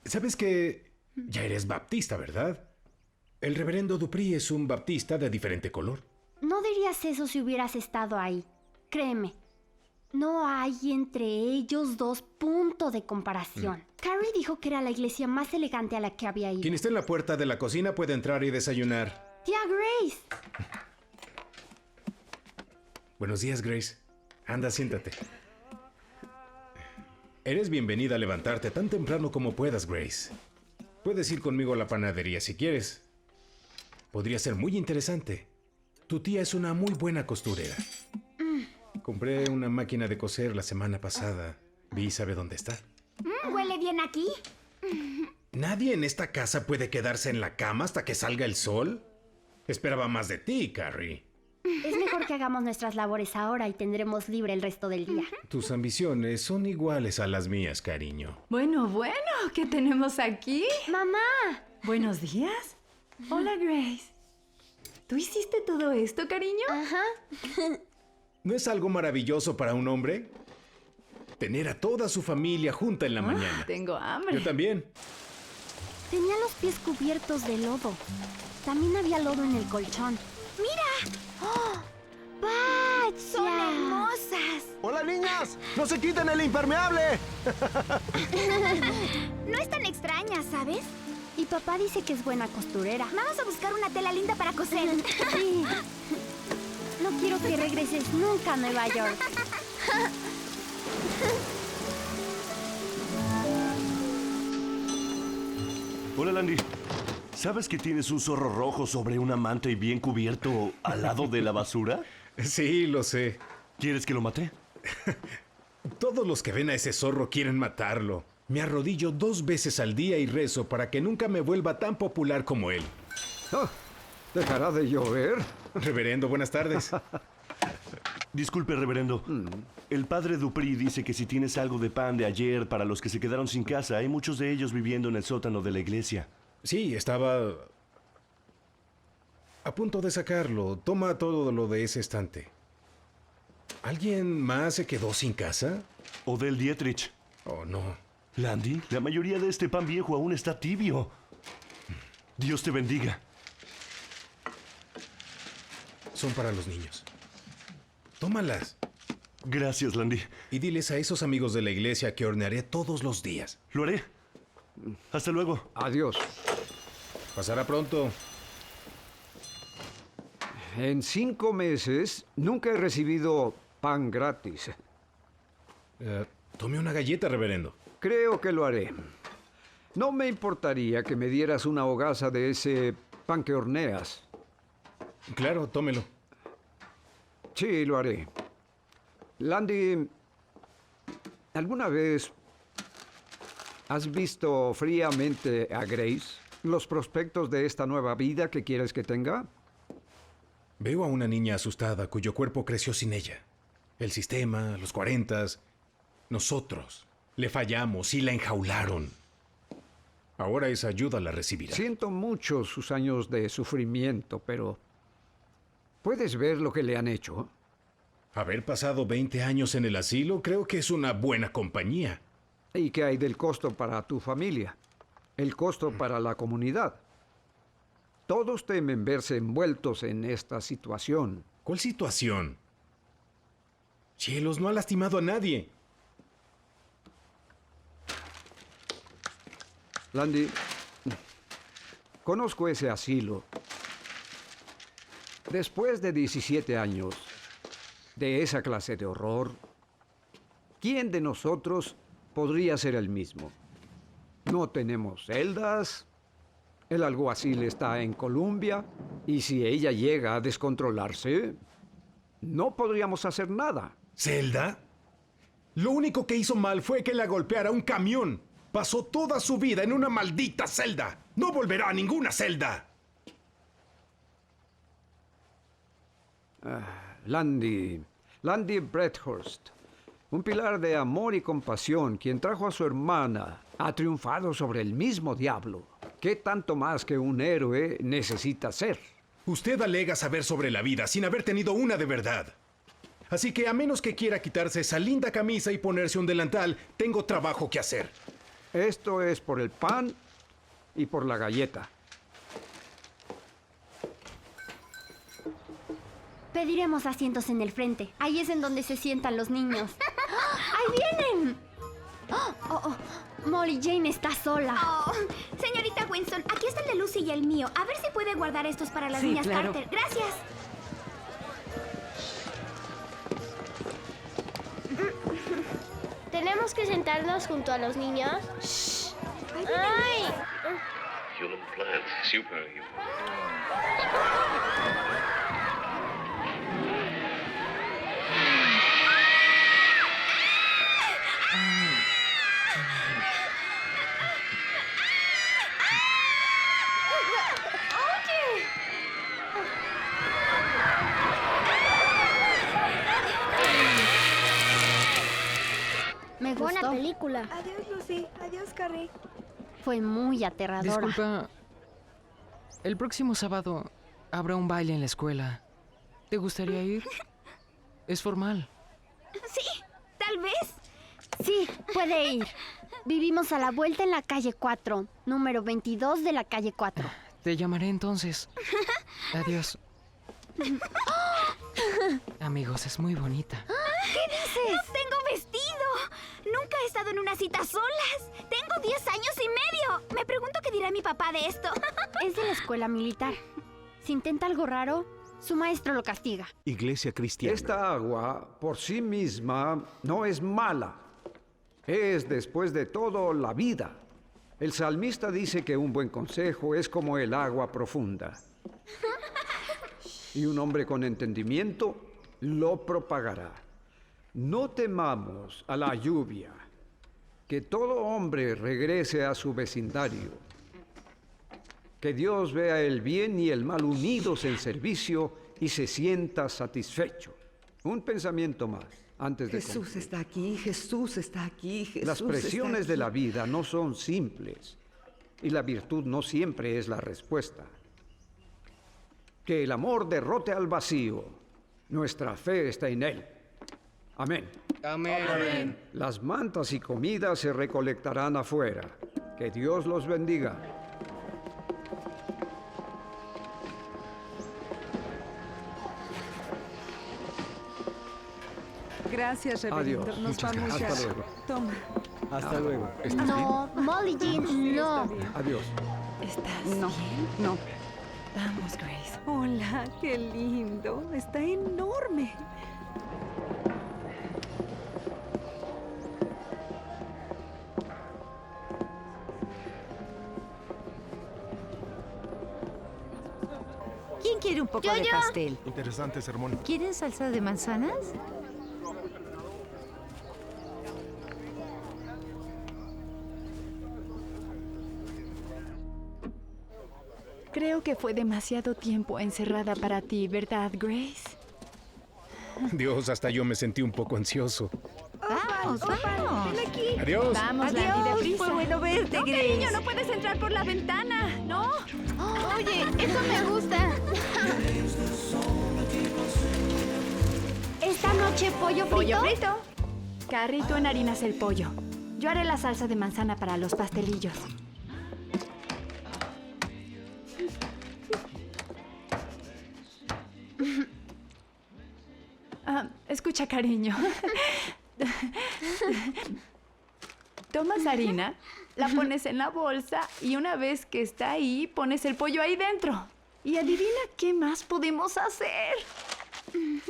¿Sabes que ya eres baptista, verdad? El reverendo Dupree es un baptista de diferente color. No dirías eso si hubieras estado ahí. Créeme. No hay entre ellos dos punto de comparación. Carrie dijo que era la iglesia más elegante a la que había ido. Quien esté en la puerta de la cocina puede entrar y desayunar. Tía Grace. Buenos días, Grace. Anda, siéntate. Eres bienvenida a levantarte tan temprano como puedas, Grace. Puedes ir conmigo a la panadería si quieres. Podría ser muy interesante. Tu tía es una muy buena costurera. Compré una máquina de coser la semana pasada. Vi, ¿sabe dónde está? ¿Huele bien aquí? ¿Nadie en esta casa puede quedarse en la cama hasta que salga el sol? Esperaba más de ti, Carrie. Es mejor que hagamos nuestras labores ahora y tendremos libre el resto del día. Tus ambiciones son iguales a las mías, cariño. Bueno, ¿qué tenemos aquí? ¡Mamá! Buenos días. Hola, Grace. ¿Tú hiciste todo esto, cariño? Ajá. ¿No es algo maravilloso para un hombre? Tener a toda su familia junta en la mañana. Tengo hambre. Yo también. Tenía los pies cubiertos de lodo. También había lodo en el colchón. ¡Mira! ¡Oh! ¡Vaya! ¡Son hermosas! ¡Hola, niñas! ¡No se quiten el impermeable! No es tan extraña, ¿sabes? Y papá dice que es buena costurera. Vamos a buscar una tela linda para coser. Sí. No quiero que regreses nunca a Nueva York. Hola, Landy. ¿Sabes que tienes un zorro rojo sobre una manta y bien cubierto al lado de la basura? Sí, lo sé. ¿Quieres que lo mate? Todos los que ven a ese zorro quieren matarlo. Me arrodillo 2 veces al día y rezo para que nunca me vuelva tan popular como él. Oh, ¿dejará de llover? Reverendo, buenas tardes. Disculpe, reverendo. El padre Dupree dice que si tienes algo de pan de ayer para los que se quedaron sin casa, hay muchos de ellos viviendo en el sótano de la iglesia. Sí, estaba a punto de sacarlo. Toma todo lo de ese estante. ¿Alguien más se quedó sin casa? Odell Dietrich. Oh, no. Landy, la mayoría de este pan viejo aún está tibio. Dios te bendiga. Son para los niños. Tómalas. Gracias, Landy. Y diles a esos amigos de la iglesia que hornearé todos los días. Lo haré. Hasta luego. Adiós. Pasará pronto. En 5 meses nunca he recibido pan gratis. Tome una galleta, reverendo. Creo que lo haré. No me importaría que me dieras una hogaza de ese pan que horneas. Claro, tómelo. Sí, lo haré. Landy, ¿alguna vez has visto fríamente a Grace? ¿Los prospectos de esta nueva vida que quieres que tenga? Veo a una niña asustada cuyo cuerpo creció sin ella. El sistema, los 40s, nosotros. Le fallamos y la enjaularon. Ahora esa ayuda la recibirá. Siento mucho sus años de sufrimiento, pero ¿puedes ver lo que le han hecho? Haber pasado 20 años en el asilo creo que es una buena compañía. ¿Y qué hay del costo para tu familia? El costo para la comunidad. Todos temen verse envueltos en esta situación. ¿Cuál situación? Cielos, no ha lastimado a nadie. Landy, conozco ese asilo. Después de 17 años de esa clase de horror, ¿quién de nosotros podría ser el mismo? No tenemos celdas, el alguacil está en Columbia, y si ella llega a descontrolarse, no podríamos hacer nada. ¿Celda? Lo único que hizo mal fue que la golpeara un camión. Pasó toda su vida en una maldita celda. No volverá a ninguna celda. Landy Bradhurst, un pilar de amor y compasión, quien trajo a su hermana, ha triunfado sobre el mismo diablo. ¿Qué tanto más que un héroe necesita ser? Usted alega saber sobre la vida sin haber tenido una de verdad. Así que a menos que quiera quitarse esa linda camisa y ponerse un delantal, tengo trabajo que hacer. Esto es por el pan y por la galleta. Pediremos asientos en el frente. Ahí es en donde se sientan los niños. ¡Ahí vienen! Molly Jane está sola. Oh, señorita Winston, aquí está el de Lucy y el mío. A ver si puede guardar estos para las niñas claro. Carter. Gracias. ¿Tenemos que sentarnos junto a los niños? ¡Ay! Human plants, superhuman. Me gustó. Buena película. Adiós, Lucy. Adiós, Carrie. Fue muy aterradora. Disculpa. El próximo sábado habrá un baile en la escuela. ¿Te gustaría ir? Es formal. Sí, tal vez. Sí, puede ir. Vivimos a la vuelta en la calle 4, número 22 de la calle 4. Te llamaré entonces. Adiós. Amigos, es muy bonita. ¿Qué dices? ¡Tengo vestido! Nunca he estado en una cita solas. Tengo 10 años y medio. Me pregunto qué dirá mi papá de esto. Es de la escuela militar. Si intenta algo raro, su maestro lo castiga. Iglesia cristiana. Esta agua por sí misma no es mala. Es, después de todo, la vida. El salmista dice que un buen consejo es como el agua profunda. Y un hombre con entendimiento lo propagará. No temamos a la lluvia, que todo hombre regrese a su vecindario. Que Dios vea el bien y el mal unidos en servicio y se sienta satisfecho. Un pensamiento más, antes de Jesús concluir. está aquí, Jesús está aquí, Jesús Las presiones está de aquí. la vida no son simples y la virtud no siempre es la respuesta. Que el amor derrote al vacío. Nuestra fe está en él. Amén. Amén. Las mantas y comidas se recolectarán afuera. Que Dios los bendiga. Gracias, reverendo. Adiós. Nos Muchas vamos gracias. ya. Hasta luego. Toma. Hasta luego. No, Molly Jean, no. Adiós. ¿Estás No, bien? no. Vamos, Grace. Hola, qué lindo. Está enorme. ¿Quién quiere un poco de pastel? Interesante sermón. ¿Quieren salsa de manzanas? Creo que fue demasiado tiempo encerrada para ti, ¿verdad, Grace? Dios, hasta yo me sentí un poco ansioso. Vamos, vamos. Ven aquí. Adiós. Vamos, Landy, Adiós, deprisa. fue bueno verte, No, Grace. cariño, no puedes entrar por la ventana. ¿No? Oye, eso me gusta. Esta noche pollo frito. ¿Pollo frito? Carrie, tú enharinas el pollo. Yo haré la salsa de manzana para los pastelillos. Escucha, cariño. Tomas harina, la pones en la bolsa y una vez que está ahí, pones el pollo ahí dentro. Y adivina qué más podemos hacer.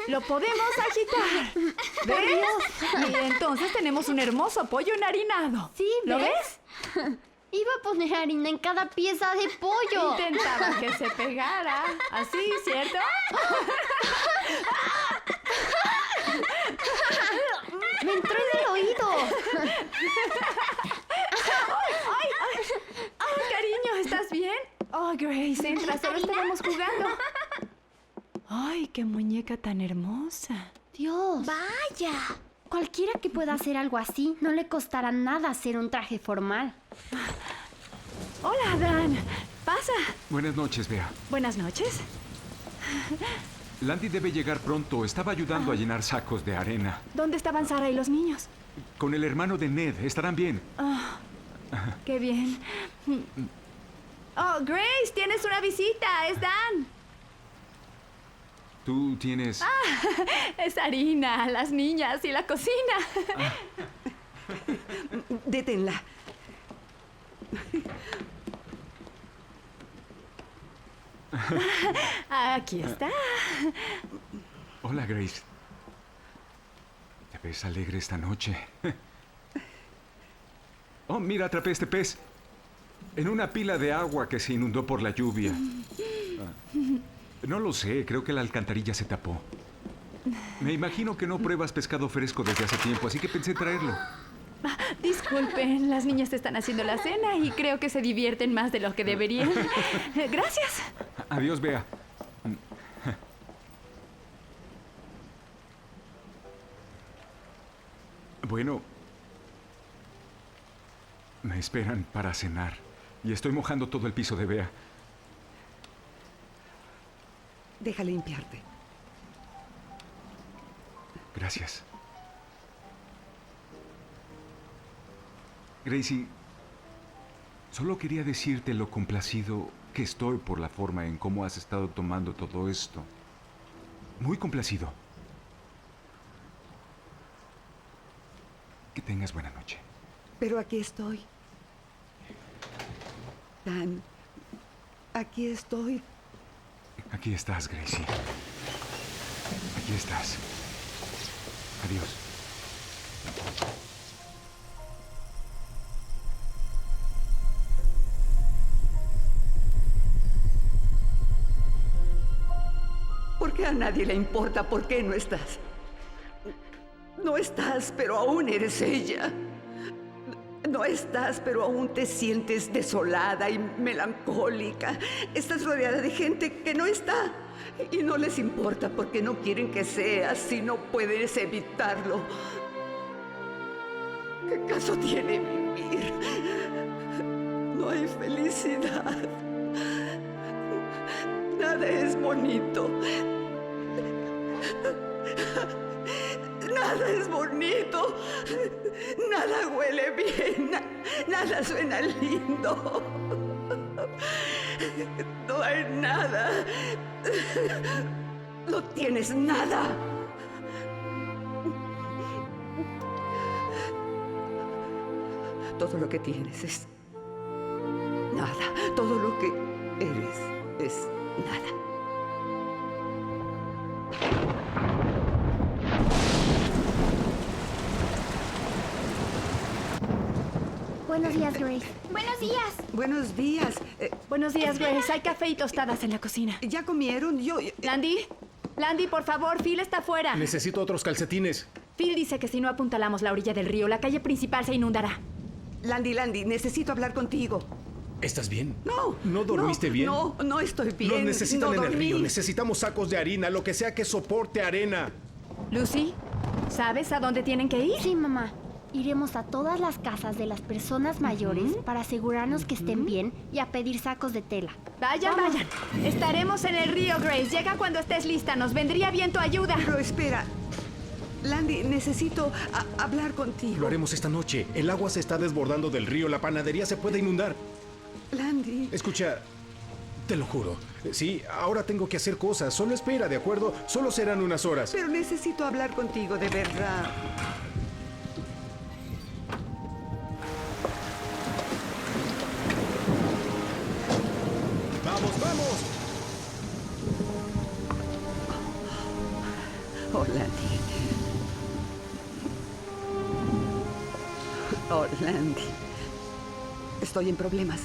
Lo podemos agitar. ¿Ves? Y entonces tenemos un hermoso pollo enharinado. Sí, ¿Lo ¿ves? Iba a poner harina en cada pieza de pollo. Intentaba que se pegara. Así, ¿cierto? Me entró en el oído. ¡Ay, cariño! ¿Estás bien? Oh, Grace, entra, solo estábamos jugando. ¡Ay, qué muñeca tan hermosa! Dios. Vaya. Cualquiera que pueda hacer algo así, no le costará nada hacer un traje formal. Hola, Dan. Pasa. Buenas noches, Bea. Buenas noches. Landy debe llegar pronto. Estaba ayudando a llenar sacos de arena. ¿Dónde estaban Sara y los niños? Con el hermano de Ned. Estarán bien. Oh, qué bien. Oh, Grace, tienes una visita. Es Dan. Tú tienes... Es Harina, las niñas y la cocina. Deténla. Aquí está. Hola, Grace. Te ves alegre esta noche. Oh, mira, atrapé este pez. En una pila de agua que se inundó por la lluvia. No lo sé, creo que la alcantarilla se tapó. Me imagino que no pruebas pescado fresco desde hace tiempo, así que pensé en traerlo. Disculpen, las niñas están haciendo la cena y creo que se divierten más de lo que deberían. Gracias. Adiós, Bea. Bueno, me esperan para cenar y estoy mojando todo el piso de Bea. Deja limpiarte. Gracias. Gracie, solo quería decirte lo complacido que estoy por la forma en cómo has estado tomando todo esto. Muy complacido. Que tengas buena noche. Pero aquí estoy. Dan, aquí estoy. Aquí estás, Gracie. Aquí estás. Adiós. ¿Por qué a nadie le importa por qué no estás? No estás, pero aún eres ella. No estás, pero aún te sientes desolada y melancólica. Estás rodeada de gente que no está. Y no les importa porque no quieren que seas si no puedes evitarlo. ¿Qué caso tiene vivir? No hay felicidad. Nada es bonito. Nada es bonito. Nada huele bien. Nada suena lindo. No hay nada. No tienes nada. Todo lo que tienes es nada. Todo lo que eres es nada. Buenos días, Grace. Buenos días. Buenos días. Buenos días, Grace. Hay café y tostadas en la cocina. ¿Ya comieron? Landy, por favor, Phil está afuera. Necesito otros calcetines. Phil dice que si no apuntalamos la orilla del río, la calle principal se inundará. Landy, necesito hablar contigo. ¿Estás bien? No. ¿No dormiste bien? No estoy bien. Nos necesitan no en el dormí. río. Necesitamos sacos de harina, lo que sea que soporte arena. Lucy, ¿sabes a dónde tienen que ir? Sí, mamá. Iremos a todas las casas de las personas mayores para asegurarnos que estén bien y a pedir sacos de tela. Vayan. Estaremos en el río, Grace. Llega cuando estés lista. Nos vendría bien tu ayuda. Pero espera. Landy, necesito hablar contigo. Lo haremos esta noche. El agua se está desbordando del río. La panadería se puede inundar. Landy. Escucha, te lo juro. Sí, ahora tengo que hacer cosas. Solo espera, ¿de acuerdo? Solo serán unas horas. Pero necesito hablar contigo, de verdad. ¡Vamos! Oh, Landy. Oh, Landy. Estoy en problemas.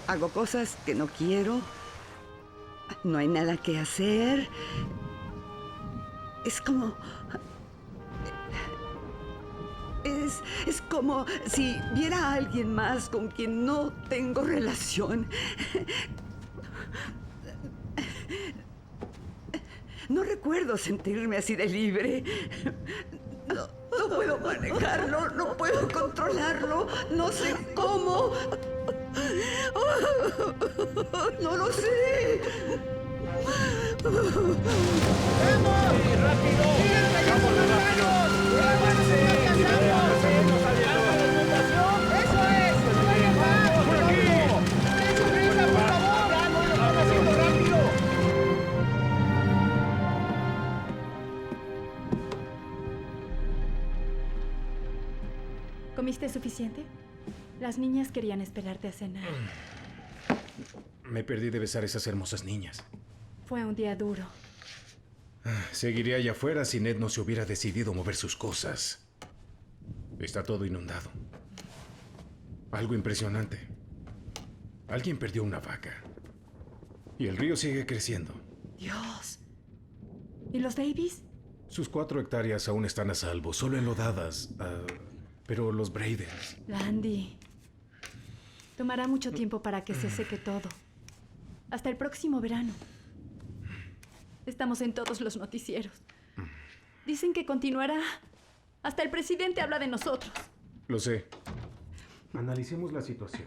Hago cosas que no quiero. No hay nada que hacer. Es como... Es como si viera a alguien más con quien no tengo relación. No recuerdo sentirme así de libre. No No puedo manejarlo, no puedo controlarlo, no sé cómo. No lo sé. ¿Comiste suficiente? Las niñas querían esperarte a cenar. Me perdí de besar a esas hermosas niñas. Fue un día duro. Seguiría allá afuera si Ned no se hubiera decidido mover sus cosas. Está todo inundado. Algo impresionante. Alguien perdió una vaca. Y el río sigue creciendo. Dios. ¿Y los Davies? Sus 4 hectáreas aún están a salvo, solo enlodadas. Pero los Bradens... Landy. Tomará mucho tiempo para que se seque todo. Hasta el próximo verano. Estamos en todos los noticieros. Dicen que continuará. Hasta el presidente habla de nosotros. Lo sé. Analicemos la situación.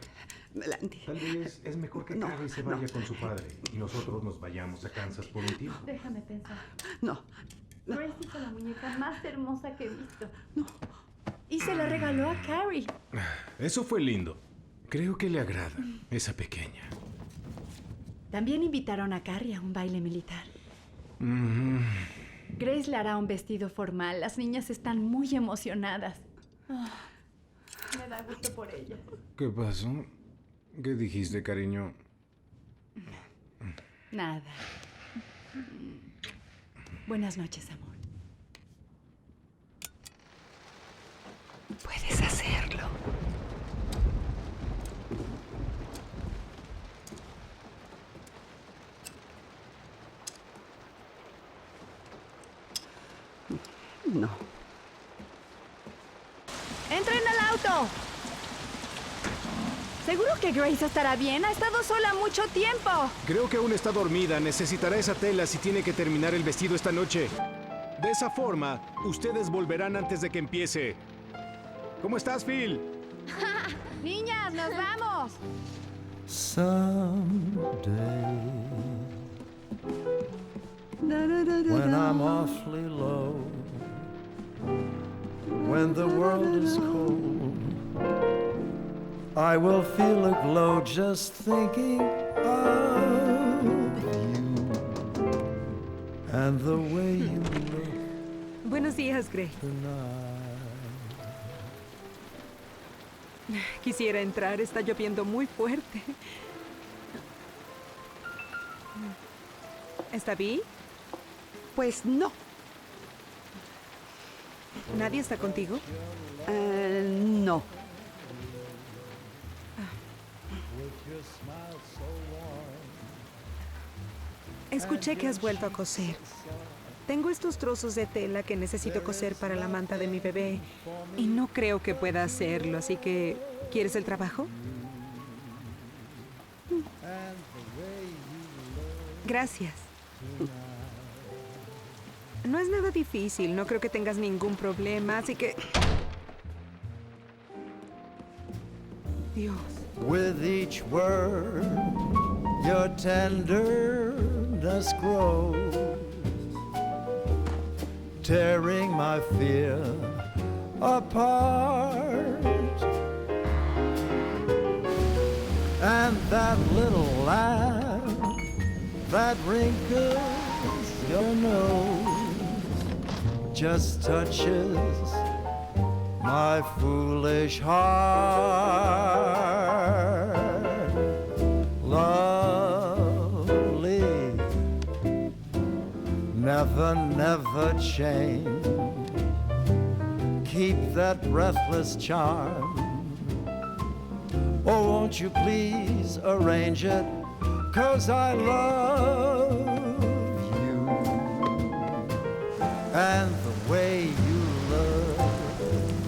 Landy. Tal vez es mejor que Carrie se vaya con su padre y nosotros nos vayamos a Kansas por un tiempo. Déjame pensar. No. Grace hizo la muñeca más hermosa que he visto. No. Y se la regaló a Carrie. Eso fue lindo. Creo que le agrada, esa pequeña. También invitaron a Carrie a un baile militar. Grace le hará un vestido formal. Las niñas están muy emocionadas. Me da gusto por ella. ¿Qué pasó? ¿Qué dijiste, cariño? Nada. Buenas noches, amor. Puedes hacerlo. No. ¡Entren al auto! ¿Seguro que Grace estará bien? Ha estado sola mucho tiempo. Creo que aún está dormida. Necesitará esa tela si tiene que terminar el vestido esta noche. De esa forma, ustedes volverán antes de que empiece. ¿Cómo estás, Phil? ¡Niñas, nos vamos! Someday, when I'm awfully low, when the world is cold, I will feel a glow just thinking of you and the way you look. Buenos días, Grey. Quisiera entrar, está lloviendo muy fuerte. ¿Está bien? Pues no. ¿Nadie está contigo? No. Escuché que has vuelto a coser. Tengo estos trozos de tela que necesito coser para la manta de mi bebé y no creo que pueda hacerlo, así que ¿quieres el trabajo? Gracias. No es nada difícil, no creo que tengas ningún problema, así que... Dios. With each word, your tenderness grows, tearing my fear apart. And that little laugh that wrinkles your nose just touches my foolish heart. Lovely, never, never change. Keep that breathless charm. Oh, won't you please arrange it? 'Cause I love you. And the way you look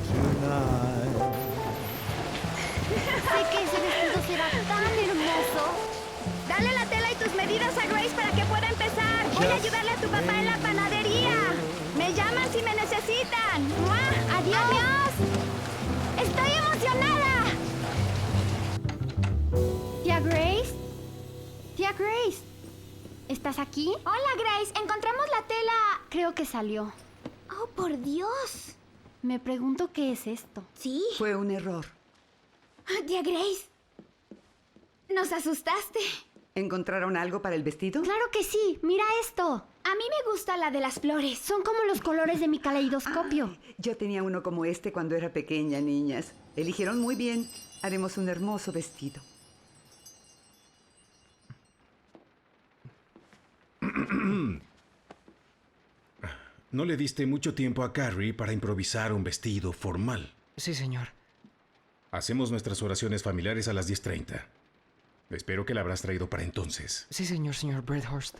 tonight. Sé que ese vestido será tan hermoso. Dale la tela y tus medidas a Grace para que pueda empezar. Voy a ayudarle a tu papá en la panadería. Me llaman si me necesitan. ¡Mua! Adiós. ¿estás aquí? Hola, Grace. Encontramos la tela. Creo que salió. Oh, por Dios. Me pregunto qué es esto. Sí. Fue un error. Tía Grace. Nos asustaste. ¿Encontraron algo para el vestido? Claro que sí. Mira esto. A mí me gusta la de las flores. Son como los colores de mi caleidoscopio. Yo tenía uno como este cuando era pequeña, niñas. Eligieron muy bien. Haremos un hermoso vestido. No le diste mucho tiempo a Carrie para improvisar un vestido formal. Sí, señor. Hacemos nuestras oraciones familiares a las 10:30. Espero que la habrás traído para entonces. Sí, señor Bradhurst.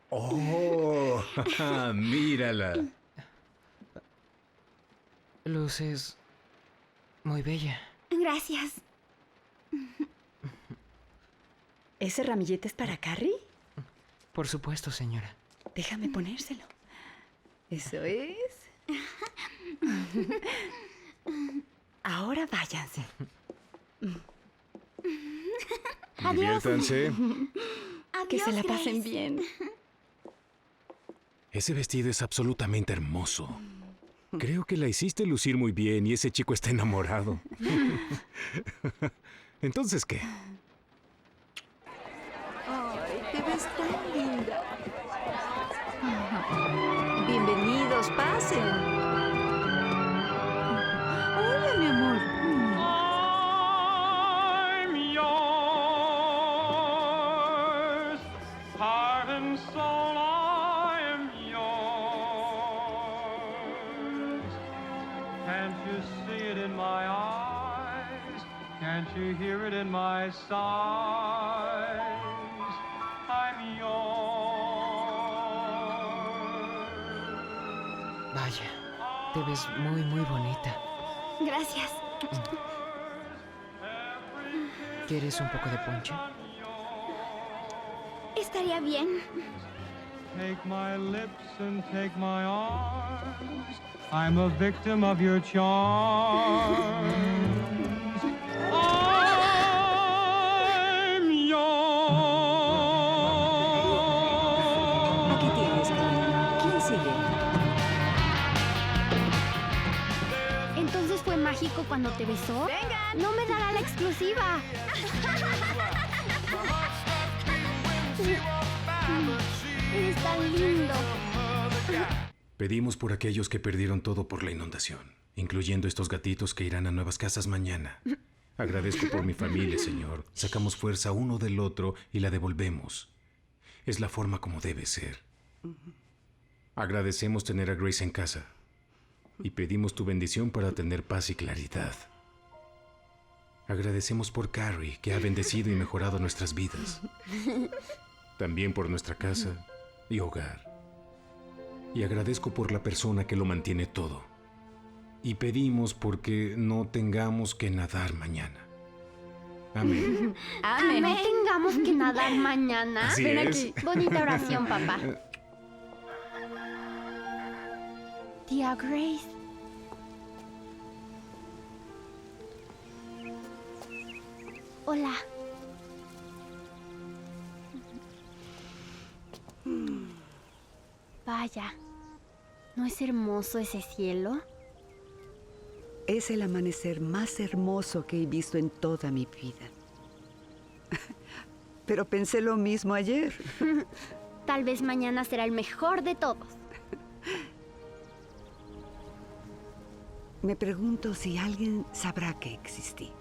¡Oh! ¡Mírala! Luces muy bella. Gracias. ¿Ese ramillete es para Carrie? Por supuesto, señora. Déjame ponérselo. Eso es. Ahora váyanse. Diviértanse. Que se la Grace. pasen bien. Ese vestido es absolutamente hermoso. Creo que la hiciste lucir muy bien y ese chico está enamorado. ¿Entonces qué? Ay, te ves tan linda. Bienvenidos, pasen. Hola, mi amor. I'm yours, heart and soul, I am yours. Can't you see it in my eyes? Can't you hear it in my sighs? I'm yours. Vaya, te ves muy bonita. Gracias. ¿Quieres un poco de ponche? Estaría bien. Take my lips and take my arms. I'm a victim of your charms. I'm yours. Aquí tienes, cariño. ¿Quién sigue? ¿Entonces fue mágico cuando te besó? ¡Vengan! No me dará la exclusiva. Eres tan lindo. Pedimos por aquellos que perdieron todo por la inundación, incluyendo estos gatitos que irán a nuevas casas mañana. Agradezco por mi familia, Señor. Sacamos fuerza uno del otro y la devolvemos. Es la forma como debe ser. Agradecemos tener a Grace en casa y pedimos tu bendición para tener paz y claridad. Agradecemos por Carrie, que ha bendecido y mejorado nuestras vidas. También por nuestra casa y hogar. Y agradezco por la persona que lo mantiene todo. Y pedimos porque no tengamos que nadar mañana. Amén. Amén. No tengamos que nadar mañana. Así Ven es. aquí. Bonita oración, papá. Tía Grace. Hola. Vaya, ¿no es hermoso ese cielo? Es el amanecer más hermoso que he visto en toda mi vida. Pero pensé lo mismo ayer. Tal vez mañana será el mejor de todos. Me pregunto si alguien sabrá que existí.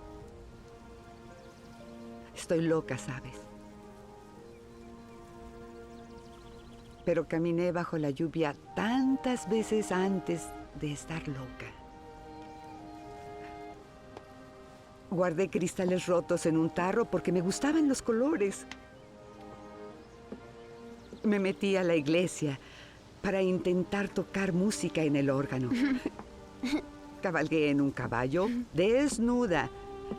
Estoy loca, ¿sabes? Pero caminé bajo la lluvia tantas veces antes de estar loca. Guardé cristales rotos en un tarro porque me gustaban los colores. Me metí a la iglesia para intentar tocar música en el órgano. Cabalgué en un caballo desnuda,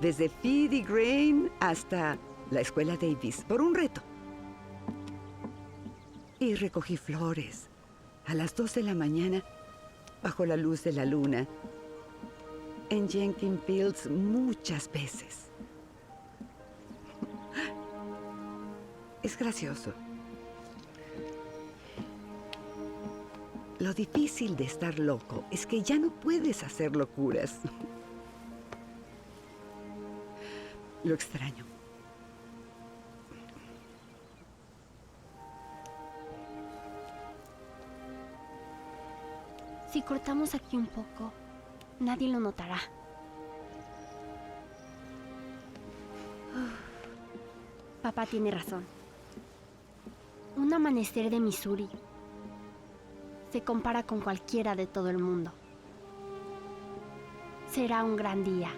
desde Feedy Grain hasta la escuela Davis, por un reto. Y recogí flores a las 2 de la mañana bajo la luz de la luna en Jenkins Fields muchas veces. Es gracioso. Lo difícil de estar loco es que ya no puedes hacer locuras. Lo extraño. Si cortamos aquí un poco, nadie lo notará. Papá tiene razón. Un amanecer de Missouri se compara con cualquiera de todo el mundo. Será un gran día.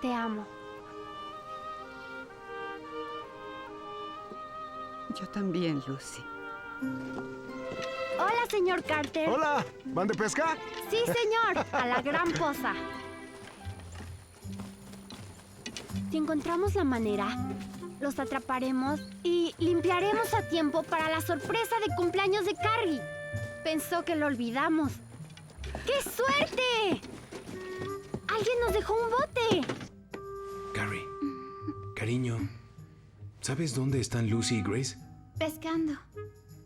Te amo. Yo también, Lucy. Hola, señor Carter. Hola, ¿van de pesca? Sí, señor, a la gran poza. Si encontramos la manera, los atraparemos y limpiaremos a tiempo para la sorpresa de cumpleaños de Carrie. Pensó que lo olvidamos. ¡Qué suerte! ¡Alguien nos dejó un bote! Carrie, cariño, ¿sabes dónde están Lucy y Grace? Pescando.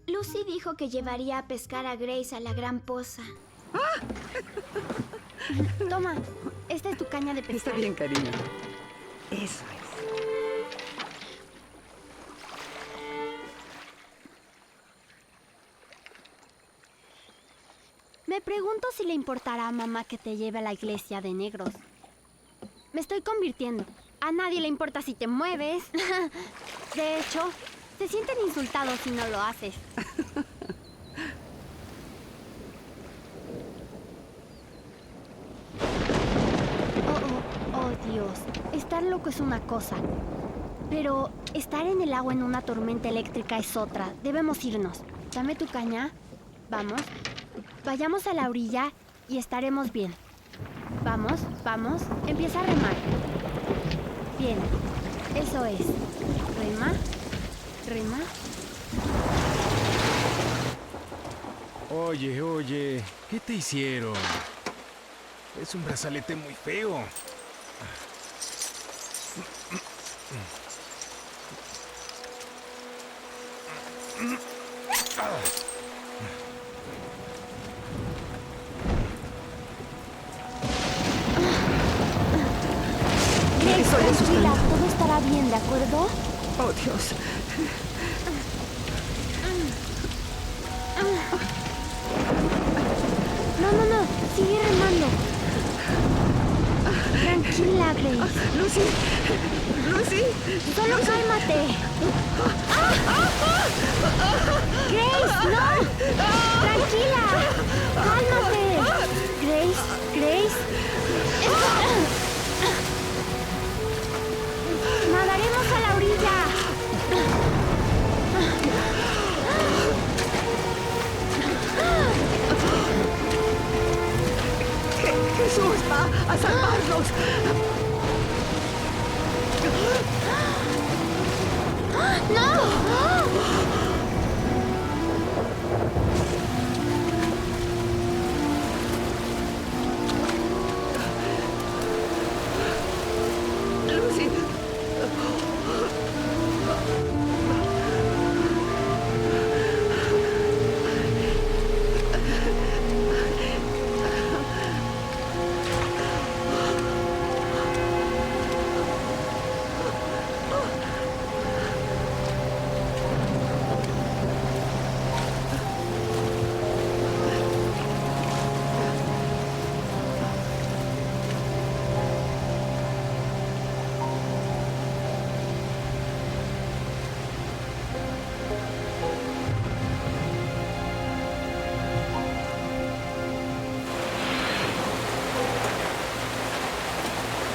Lucy dijo que llevaría a pescar a Grace a la gran poza. Toma, esta es tu caña de pescar. Está bien, cariño. Eso es. Me pregunto si le importará a mamá que te lleve a la iglesia de negros. Me estoy convirtiendo. A nadie le importa si te mueves. De hecho, se sienten insultados si no lo haces. Oh, Dios. Estar loco es una cosa. Pero estar en el agua en una tormenta eléctrica es otra. Debemos irnos. Dame tu caña. Vamos. Vayamos a la orilla y estaremos bien. Vamos, vamos. Empieza a remar. Bien. Eso es. Rema. Rema. Oye, ¿qué te hicieron? Es un brazalete muy feo. Grace, tranquila, todo estará bien, ¿de acuerdo? Oh, Dios. No, sigue remando. Tranquila, Grace. Lucy, Lucy. Solo Lucy. cálmate. Grace, no. Tranquila. Cálmate. Grace. Nadaremos a la orilla. Jesús va a salvarnos. Lucy. Oh, Dios.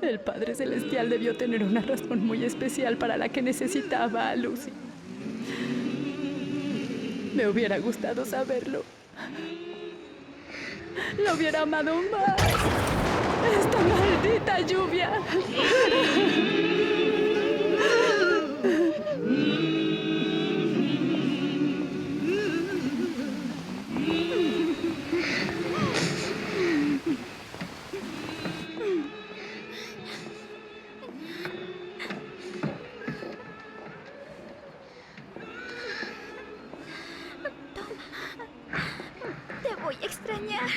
El Padre Celestial debió tener una razón muy especial para la que necesitaba a Lucy. Me hubiera gustado saberlo. Lo hubiera amado más. ¡Esta maldita lluvia! Te voy a extrañar.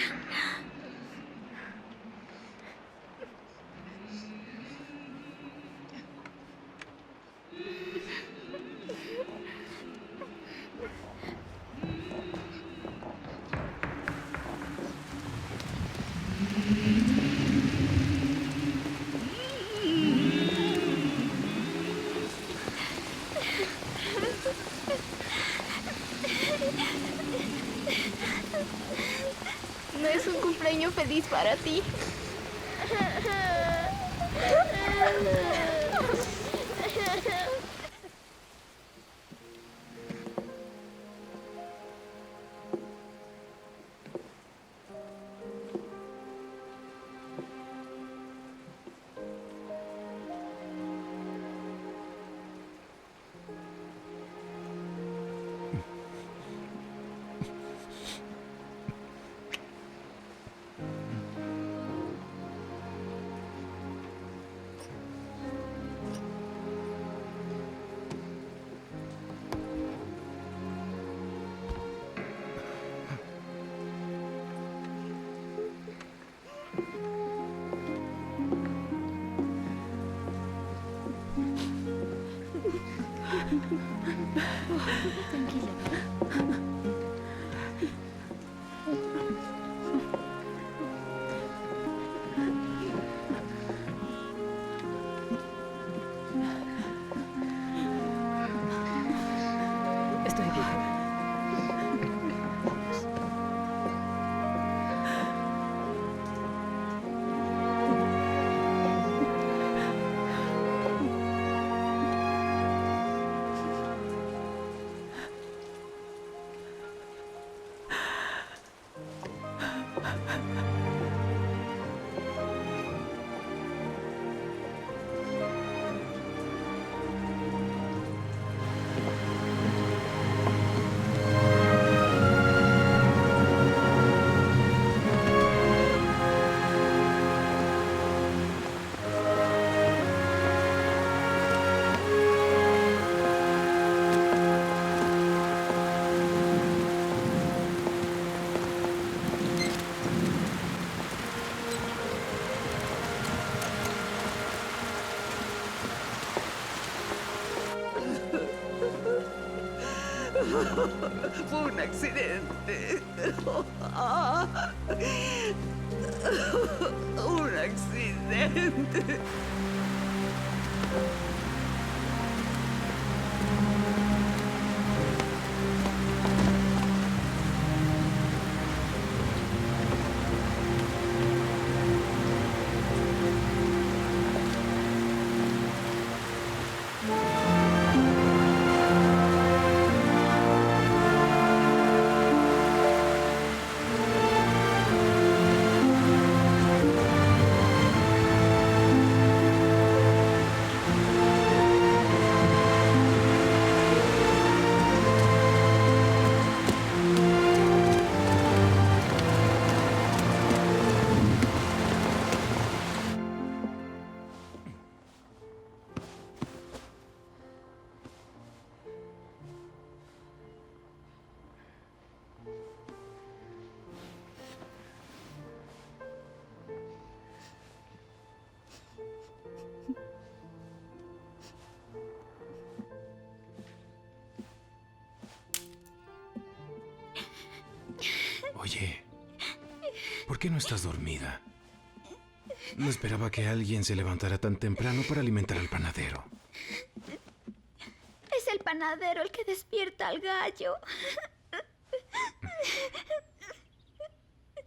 No es un cumpleaños feliz para ti. Estoy bien. Fue un accidente. Un accidente. Oye, ¿por qué no estás dormida? No esperaba que alguien se levantara tan temprano para alimentar al panadero. Es el panadero el que despierta al gallo.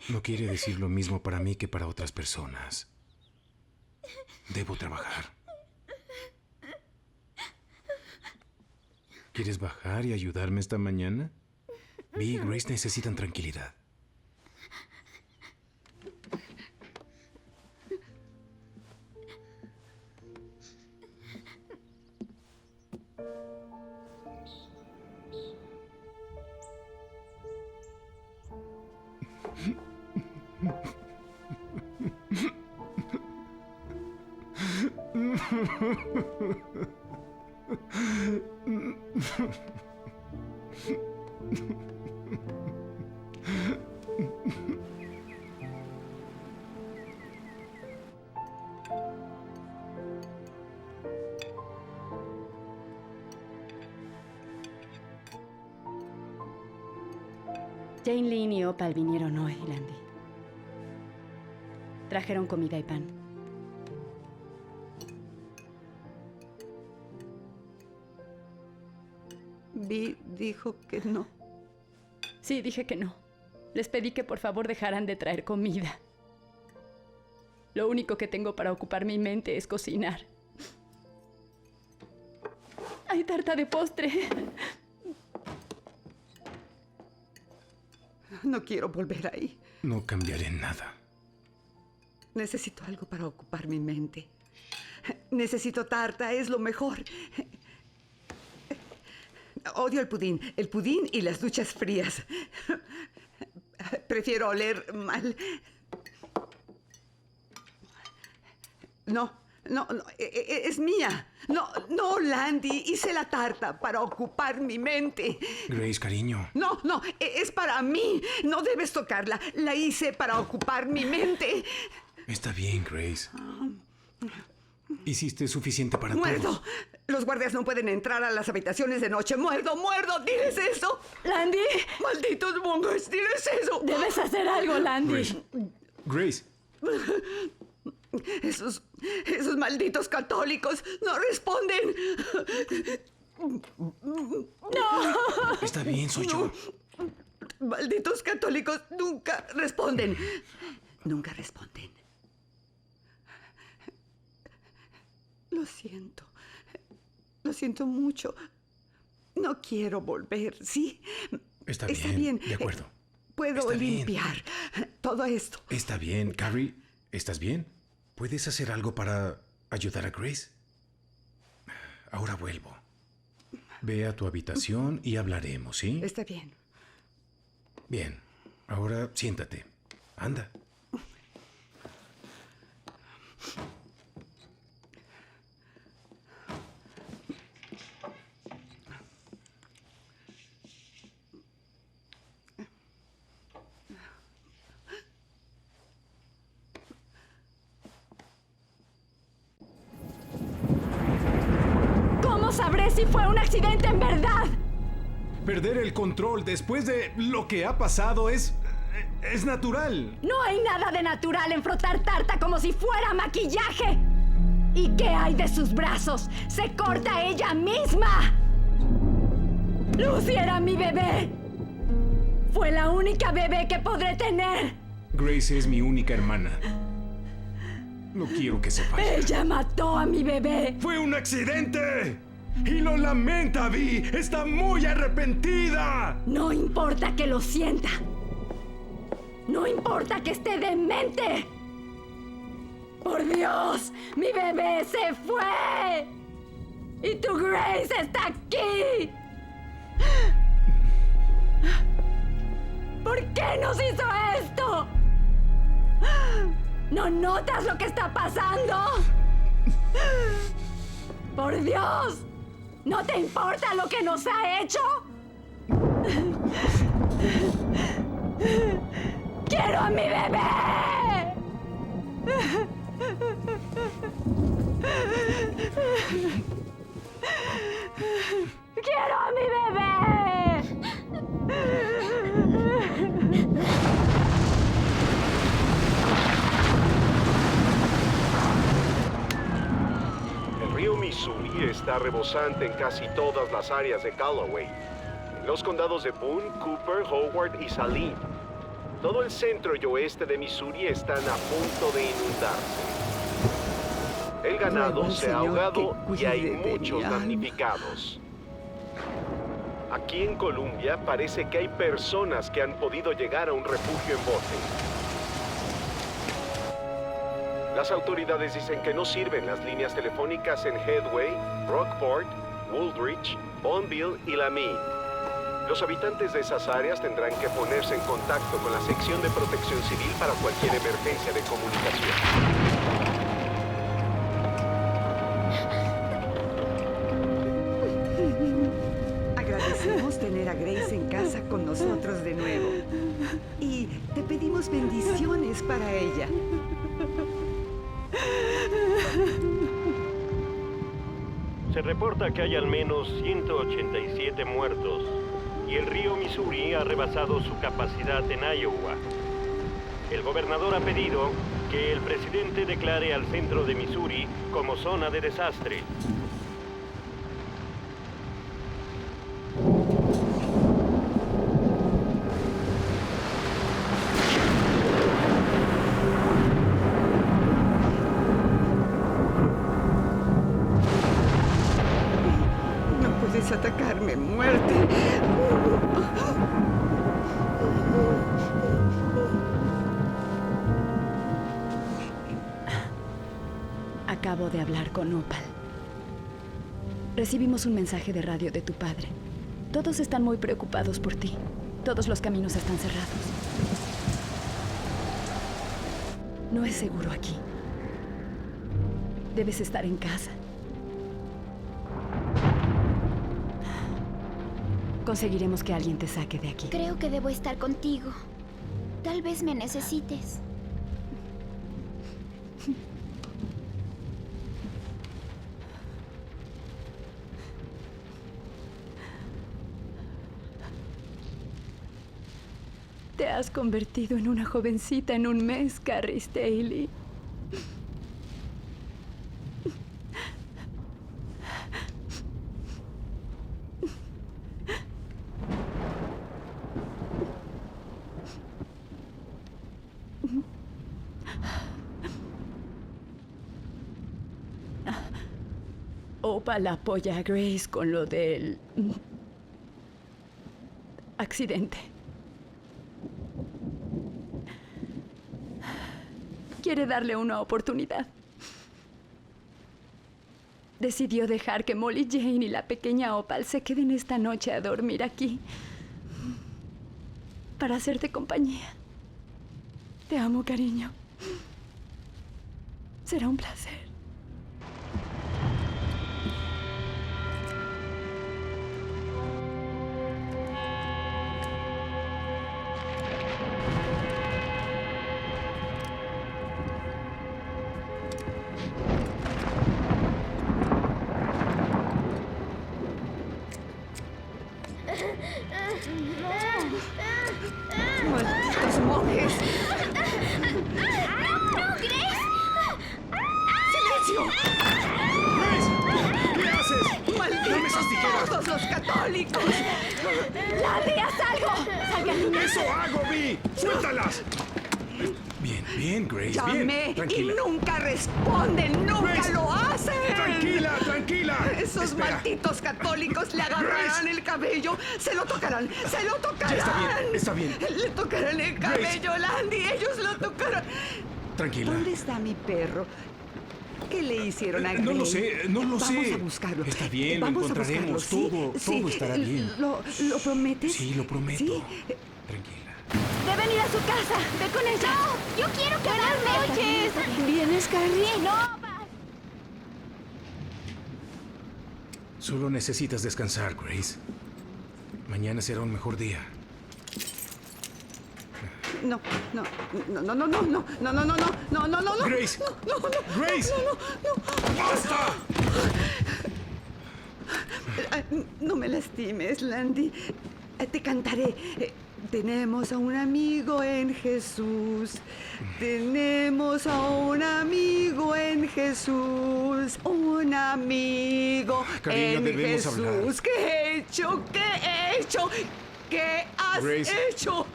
No quiere decir lo mismo para mí que para otras personas. Debo trabajar. ¿Quieres bajar y ayudarme esta mañana? Vi y Grace necesitan tranquilidad. Jane Lynn y Opal vinieron hoy, Landy. Trajeron comida y pan. Vi dijo que no. Sí, dije que no. Les pedí que por favor dejaran de traer comida. Lo único que tengo para ocupar mi mente es cocinar. Hay tarta de postre. No quiero volver ahí. No cambiaré nada. Necesito algo para ocupar mi mente. Necesito tarta, es lo mejor. Odio el pudín y las duchas frías. Prefiero oler mal. No, es mía. No, Landy, hice la tarta para ocupar mi mente. Grace, cariño. No, es para mí. No debes tocarla. La hice para ocupar mi mente. Está bien, Grace. Hiciste suficiente para ¡Muerdo! todos. Los guardias no pueden entrar a las habitaciones de noche. ¡Muerdo! ¡Diles eso! ¡Landy! ¡Malditos mongos! ¡Diles eso! Debes hacer algo, Landy. Grace. Esos malditos católicos no responden. ¡No! Está bien, soy yo. Malditos católicos nunca responden. Nunca responden. Lo siento. Lo siento mucho. No quiero volver, ¿sí? Está bien. De acuerdo. Puedo Está limpiar todo esto. Está bien, Carrie. ¿Estás bien? ¿Puedes hacer algo para ayudar a Grace? Ahora vuelvo. Ve a tu habitación y hablaremos, ¿sí? Está bien. Bien. Ahora siéntate. Anda. ¿Cómo sabré si fue un accidente en verdad? Perder el control después de lo que ha pasado es natural. No hay nada de natural en frotar tarta como si fuera maquillaje. ¿Y qué hay de sus brazos? ¡Se corta ella misma! Lucy era mi bebé. Fue la única bebé que podré tener. Grace es mi única hermana. No quiero que se vaya. Ella mató a mi bebé. ¡Fue un accidente! ¡Y lo lamenta, Vi! ¡Está muy arrepentida! No importa que lo sienta. No importa que esté demente. ¡Por Dios! ¡Mi bebé se fue! ¡Y tu Grace está aquí! ¿Por qué nos hizo esto? ¿No notas lo que está pasando? ¡Por Dios! ¿No te importa lo que nos ha hecho? ¡Quiero a mi bebé! ¡Quiero a mi bebé! El río Missouri está rebosante en casi todas las áreas de Callaway. En los condados de Boone, Cooper, Howard y Saline. Todo el centro y oeste de Missouri están a punto de inundarse. del ganado Ruego al se ha Señor ahogado que y hay cuide de muchos mi alma. damnificados. Aquí en Colombia parece que hay personas que han podido llegar a un refugio en bote. Las autoridades dicen que no sirven las líneas telefónicas en Headway, Rockport, Woolwich, Bonneville y Lamine. Los habitantes de esas áreas tendrán que ponerse en contacto con la sección de protección civil para cualquier emergencia de comunicación. Agradecemos tener a Grace en casa con nosotros de nuevo. Y te pedimos bendiciones para ella. Se reporta que hay al menos 187 muertos y el río Missouri ha rebasado su capacidad en Iowa. El gobernador ha pedido que el presidente declare al centro de Missouri como zona de desastre. No puedes atacarme, muerte. Acabo de hablar con Opal. Recibimos un mensaje de radio de tu padre. Todos están muy preocupados por ti. Todos los caminos están cerrados. No es seguro aquí. Debes estar en casa. Conseguiremos que alguien te saque de aquí. Creo que debo estar contigo. Tal vez me necesites. Te has convertido en una jovencita en un mes, Carrie Staley. Opal apoya a Grace con lo del accidente. Quiere darle una oportunidad. Decidió dejar que Molly Jane y la pequeña Opal se queden esta noche a dormir aquí. Para hacerte compañía. Te amo, cariño. Será un placer. ¡Malditos monjes! ¡No, Grace! ¡Silencio! ¡Grace! ¿Qué haces? ¡Malditos ¡Dame esas tijeras! todos los católicos! ¡Landy, haz algo! ¡Salga! ¡Eso hago, Vi! ¡Suéltalas! Bien, bien, Grace, Llamé bien. Tranquila. y nunca responden, nunca Grace, lo hacen. Tranquila, tranquila. Esos Espera. malditos católicos le agarrarán Grace. el cabello, se lo tocarán, se lo tocarán. Ya está bien. Le tocarán el cabello, Landy, ellos lo tocarán. Tranquila. ¿Dónde está mi perro? ¿Qué le hicieron a Grace? No lo sé, no lo sé. Vamos a buscarlo. Está bien, Vamos lo a buscarlo, encontraremos. ¿sí? Todo estará bien. ¿Lo prometes? Sí, lo prometo. ¿Sí? Tranquila. Deben ir a su casa. Ve con ella. ¡No! ¡Yo quiero quedarme! noches. ¿Vienes, Carrie? ¡No! Solo necesitas descansar, Grace. Mañana será un mejor día. No. Grace. Grace. ¡Basta! No me lastimes, Landy. Te cantaré. Tenemos a un amigo en Jesús. Tenemos a un amigo en Jesús. Un amigo Cariño, en debemos Jesús. hablar. ¿Qué he hecho? ¿Qué he hecho? ¿Qué has Grace. hecho?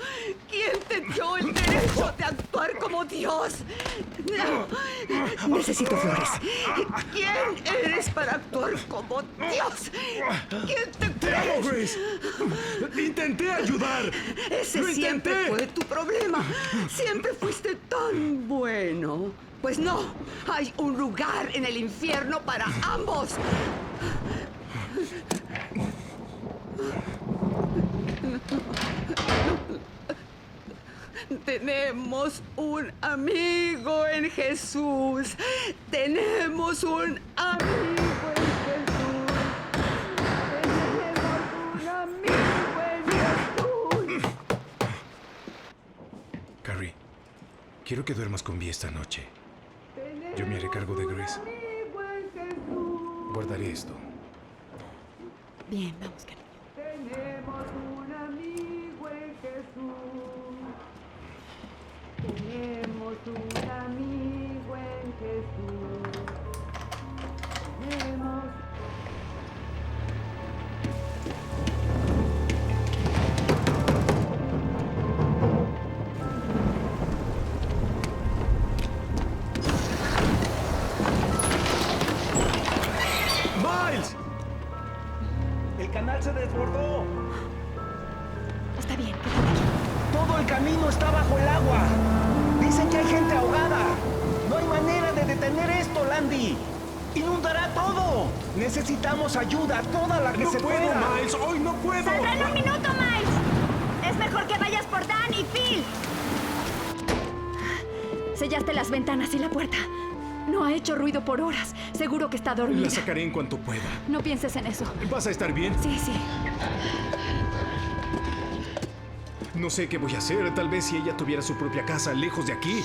¿Quién te dio el derecho de actuar como Dios? No. Necesito flores. ¿Quién eres para actuar como Dios? ¿Quién te Te amo, crees? Grace. Intenté ayudar. Ese ¡Lo siempre intenté! fue tu problema. Siempre fuiste tan bueno. Pues no, hay un lugar en el infierno para ambos. Tenemos un amigo en Jesús. Tenemos un amigo en Jesús. Tenemos un amigo en Jesús. Carrie, quiero que duermas con Vi esta noche. Yo me haré cargo de Grace. Guardaré esto. Bien, vamos, cariño. Tenemos un amigo en Jesús. Tenemos un amigo en Jesús. Tenemos... ¡Miles! El canal se desbordó. Está bien. Todo el camino está bajo el agua. Dicen que hay gente ahogada. No hay manera de detener esto, Landy. Inundará todo. Necesitamos ayuda, toda la que No se puedo, pueda. Miles. Hoy no puedo. ¡Saldrá en un minuto, Miles! Es mejor que vayas por Dan y Phil. Sellaste las ventanas y la puerta. No ha hecho ruido por horas. Seguro que está dormida. La sacaré en cuanto pueda. No pienses en eso. ¿Vas a estar bien? Sí, sí. No sé qué voy a hacer. Tal vez si ella tuviera su propia casa lejos de aquí.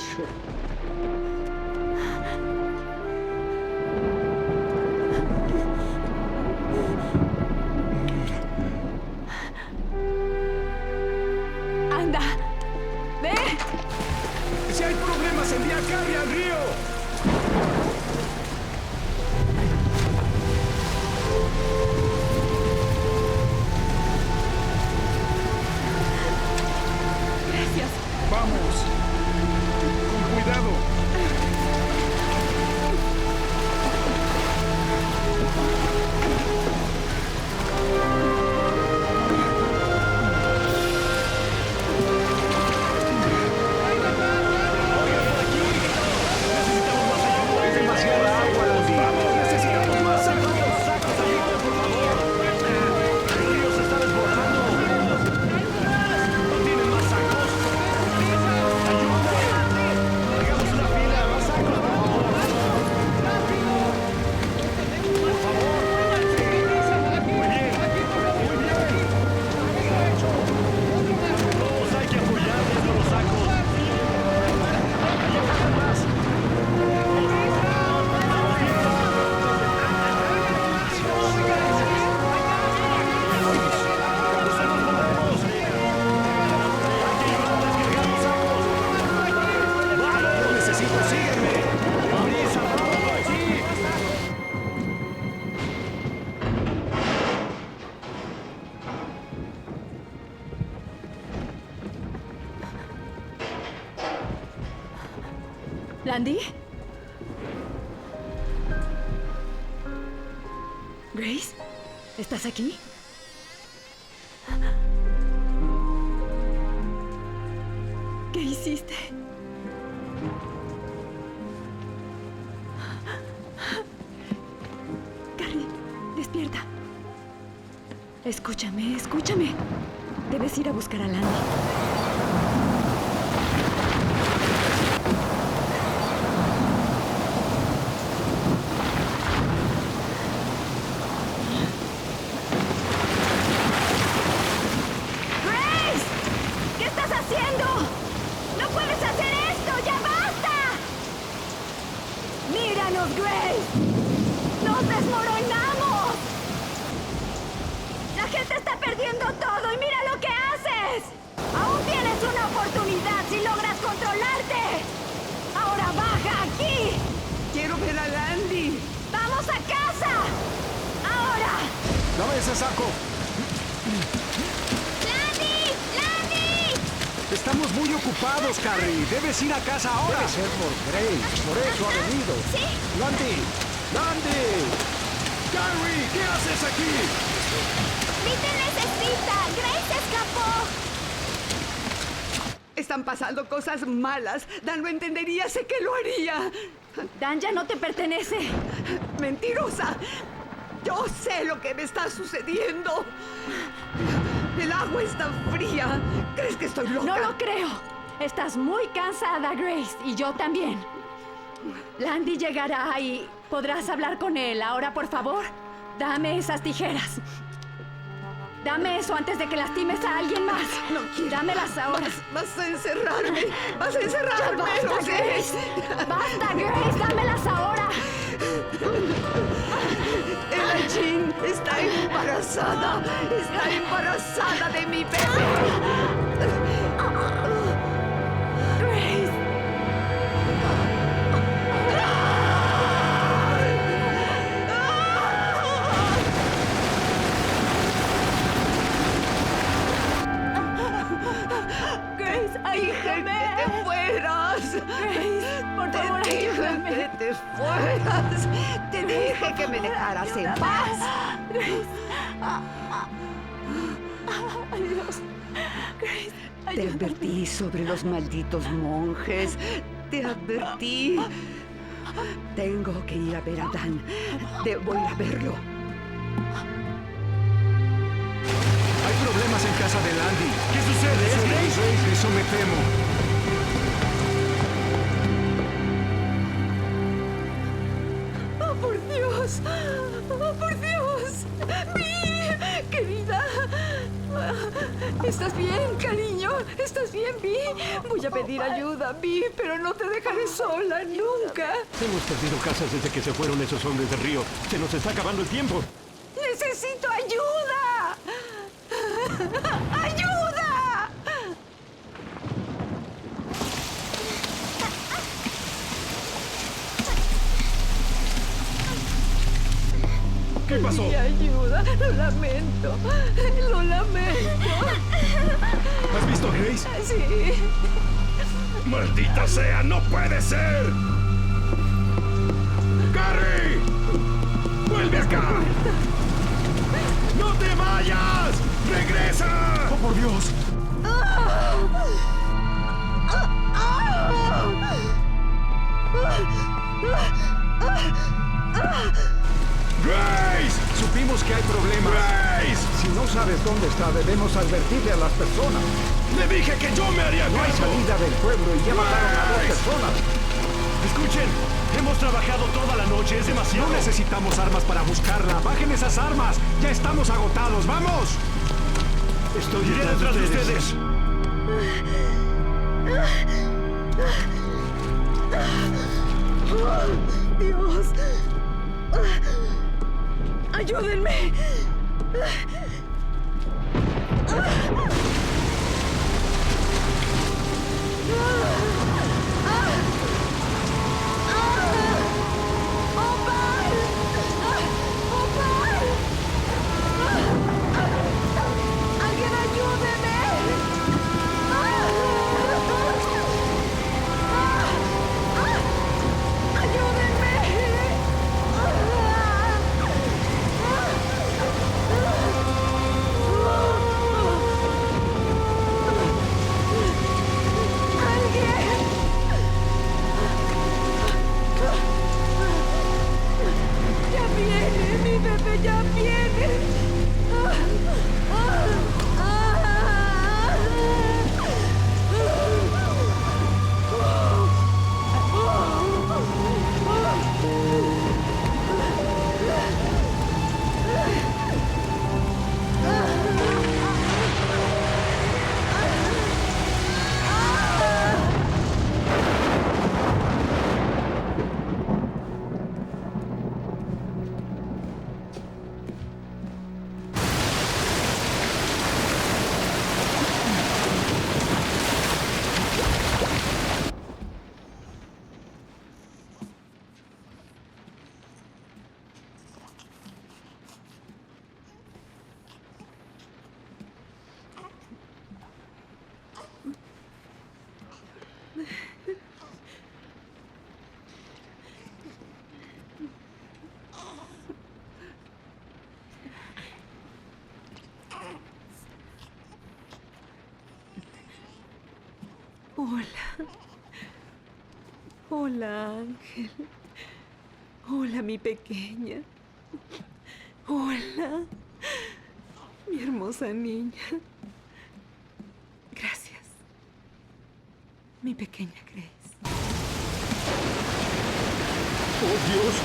¡Anda! ¡Ve! Si hay problemas, envía a Carrie al río. Gracias. Vamos. Con cuidado. Es demasiada agua, Landy. Necesitamos más sacos. Ayuda, por favor. El río se está desbordando. ¿No tienen más sacos? ¡Ayuda! Hagamos una fila. ¡Más sacos, vamos! Por favor. Muy bien. Muy bien. Todos hay que apoyarnos con los sacos. Allá faltan más. Lo necesito. Sígueme. ¿Landy? ¿Grace? ¿Estás aquí? ¿Qué hiciste? Carrie, despierta. Escúchame, escúchame. Debes ir a buscar a Landy. ¡Grace! ¿Qué estás haciendo? ¡No puedes hacer esto! ¡Ya basta! ¡Míranos, Grace! ¡Nos desmoronamos! La gente está perdiendo todo y mira lo que haces. Aún tienes una oportunidad si logras controlarte. Ahora baja aquí. Quiero ver a Landy. ¡Vamos a casa! ¡Ahora! Dame ese saco. ¡Landy! Estamos muy ocupados, Carrie. Debes ir a casa ahora. Debe ser por Grace. Por eso ha venido. Sí. ¡Landy! ¡Landy! ¡Carrie! ¿Qué haces aquí? ¡Vi te necesita! ¡Grace escapó! Están pasando cosas malas. Dan lo entendería, sé que lo haría. Dan ya no te pertenece. ¡Mentirosa! Yo sé lo que me está sucediendo. El agua está fría. ¿Crees que estoy loca? No lo creo. Estás muy cansada, Grace, y yo también. Landy llegará y podrás hablar con él. Ahora, por favor, dame esas tijeras. Dame eso antes de que lastimes a alguien más. No quiero. Dámelas ahora. Vas a encerrarme. Vas a encerrarme. Ya basta, lo sé. Grace. Basta, Grace. Dámelas ahora. Ella Jean está embarazada. Está embarazada de mi bebé. Grace. Grace, ayúdame. Que te fueras. Grace, por favor, Te dije ayúdame. que te fueras. Te dije que me dejaras en paz. Grace. Adiós. Grace, Te ayúdame. advertí sobre los malditos monjes. Te advertí. Tengo que ir a ver a Dan. Debo ir a verlo. Hay problemas en casa de Landy. ¿Qué sucede? ¿Es Grace? Eso me temo. ¡Oh, por Dios! ¡Oh, por Dios! ¡Vi! ¡Querida! ¿Estás bien, cariño? ¿Estás bien, Vi? Voy a pedir ayuda, Vi, pero no te dejaré sola nunca. Hemos perdido casas desde que se fueron esos hombres del río. Se nos está acabando el tiempo. ¡Necesito ayuda! ¡Ayuda! ¿Qué pasó? Mi ayuda. Lo lamento. Lo lamento. ¿Has visto a Grace? Sí. ¡Maldita sea! ¡No puede ser! ¡Carrie! ¡Vuelve acá! ¡No te vayas! ¡Regresa! ¡Oh, por Dios! ¡Grace! Supimos que hay problemas. ¡Grace! Si no sabes dónde está, debemos advertirle a las personas. ¡Le dije que yo me haría No hay cargo! salida del pueblo y ya mataron a 2 personas. Escuchen, hemos trabajado toda la noche, es demasiado. No necesitamos armas para buscarla. ¡Bajen esas armas! ¡Ya estamos agotados! ¡Vamos! Estoy detrás de ustedes. Dios. Ayúdenme. ¡Alguien ayúdeme! ¡Ya viene! ¡Mi bebé ya viene! Hola. Hola, Ángel. Hola, mi pequeña. Hola, mi hermosa niña. Gracias, mi pequeña Grace. ¡Oh, Dios!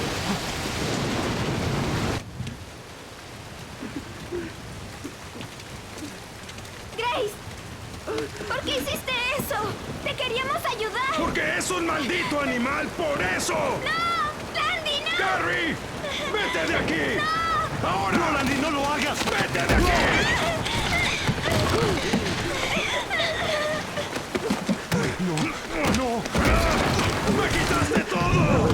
¡Grace! ¿Por qué hiciste eso? ¡Te queríamos ayudar! ¡Porque es un maldito animal! ¡Por eso! ¡No! ¡Landy, no! ¡Gary! ¡Vete de aquí! ¡No! ¡Ahora! ¡No, Landy, no lo hagas! ¡Vete de aquí! ¡No! ¡Me quitaste todo!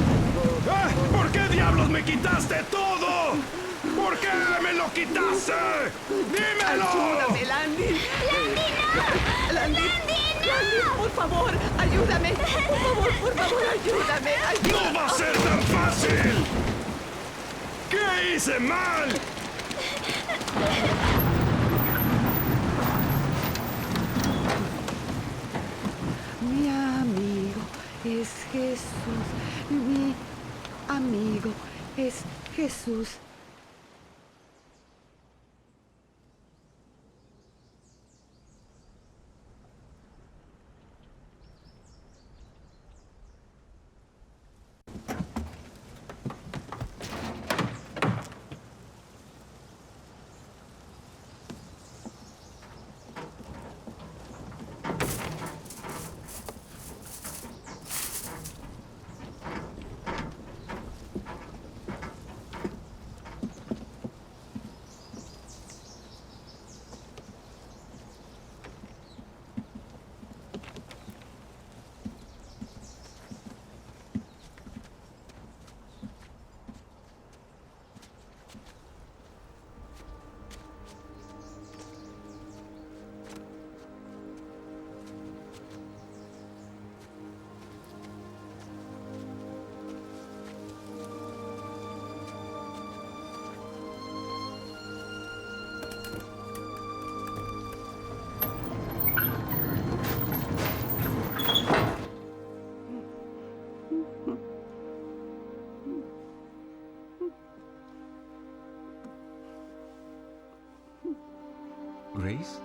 ¿Por qué diablos me quitaste todo? ¿Por qué me lo quitaste? ¡Dímelo! ¡Ayúdame, Landy! ¡Landy, no! ¡Landy! ¡Landy, no! ¡Landy, por favor! ¡Ayúdame! Por favor, ayúdame! ¡No va a ser tan fácil! ¿Qué hice mal? Mi amigo es Jesús. Mi amigo es Jesús. ¿Grace?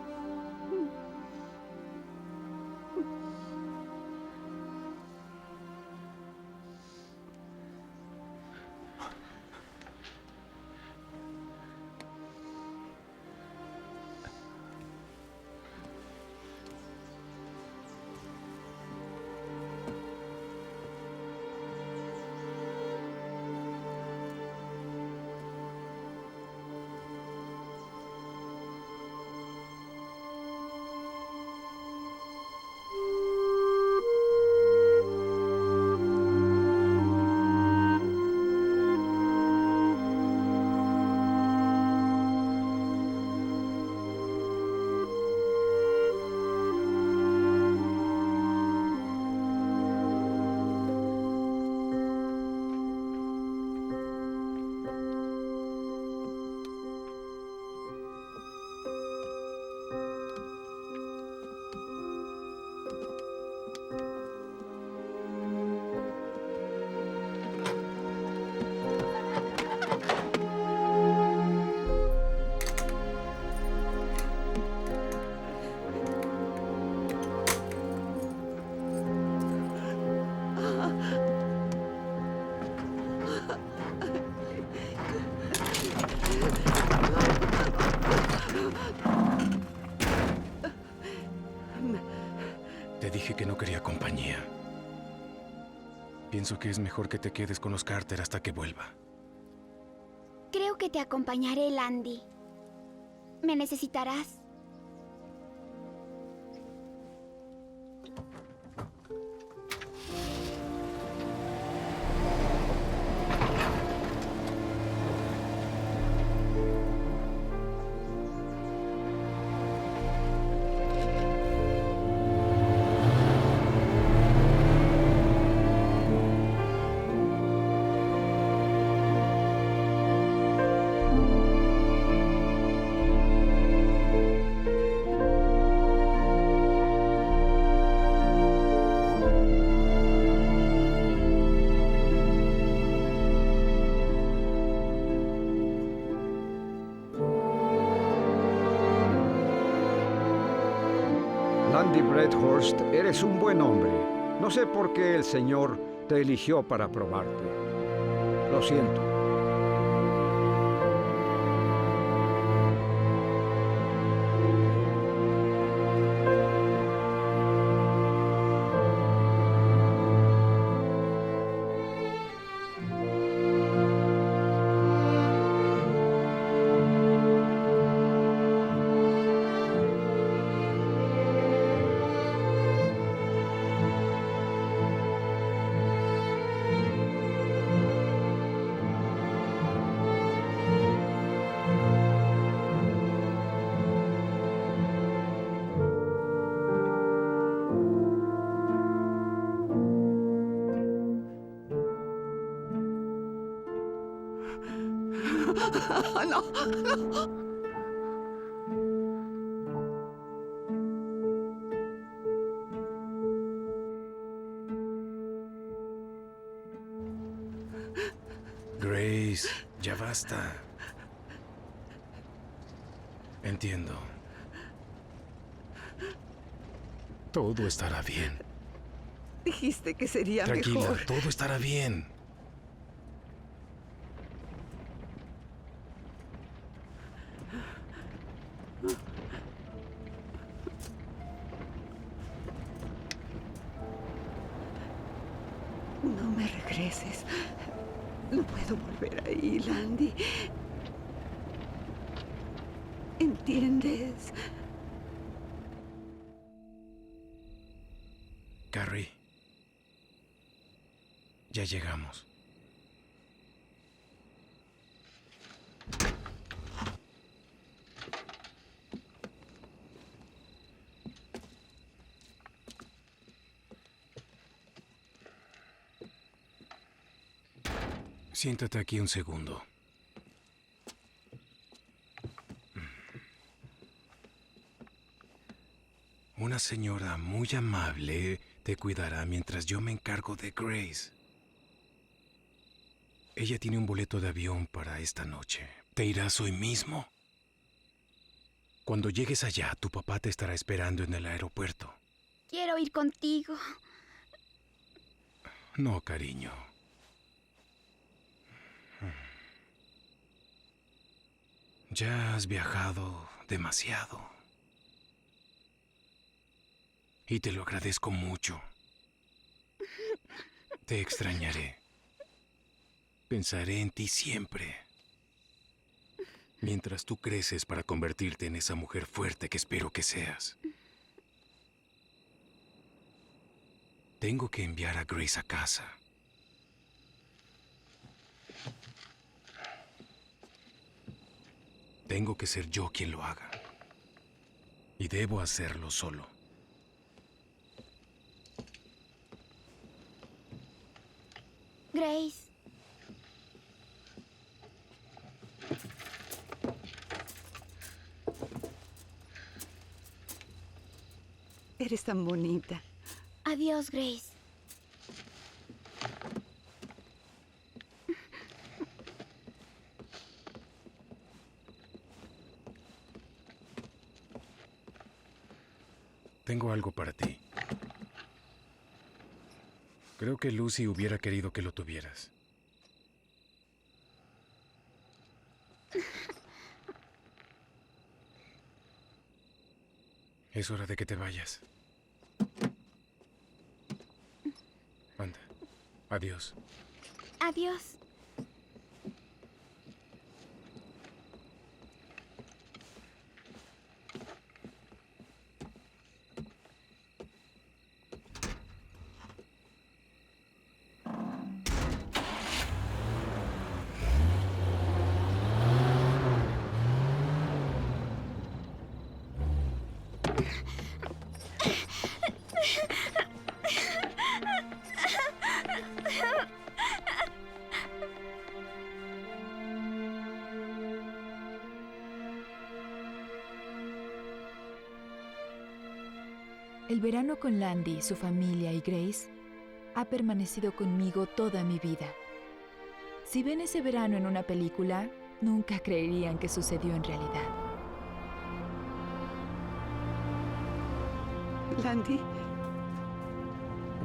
Te dije que no quería compañía. Pienso que es mejor que te quedes con los Carter hasta que vuelva. Creo que te acompañaré, Landy. ¿Me necesitarás? Redhurst, eres un buen hombre. No sé por qué el Señor te eligió para probarte. Lo siento. No, no. Grace, ya basta. Entiendo. Todo estará bien. Dijiste que sería Tranquila, mejor. todo estará bien. No me regreses. No puedo volver ahí, Landy. ¿Entiendes? Carrie, ya llegamos. Siéntate aquí un segundo. Una señora muy amable te cuidará mientras yo me encargo de Grace. Ella tiene un boleto de avión para esta noche. ¿Te irás hoy mismo? Cuando llegues allá, tu papá te estará esperando en el aeropuerto. Quiero ir contigo. No, cariño. Ya has viajado demasiado. Y te lo agradezco mucho. Te extrañaré. Pensaré en ti siempre. Mientras tú creces para convertirte en esa mujer fuerte que espero que seas. Tengo que enviar a Grace a casa. Tengo que ser yo quien lo haga. Y debo hacerlo solo. Grace. Eres tan bonita. Adiós, Grace. Tengo algo para ti. Creo que Lucy hubiera querido que lo tuvieras. Es hora de que te vayas. Anda. Adiós. Adiós. El verano con Landy, su familia y Grace ha permanecido conmigo toda mi vida. Si ven ese verano en una película, nunca creerían que sucedió en realidad. Landy.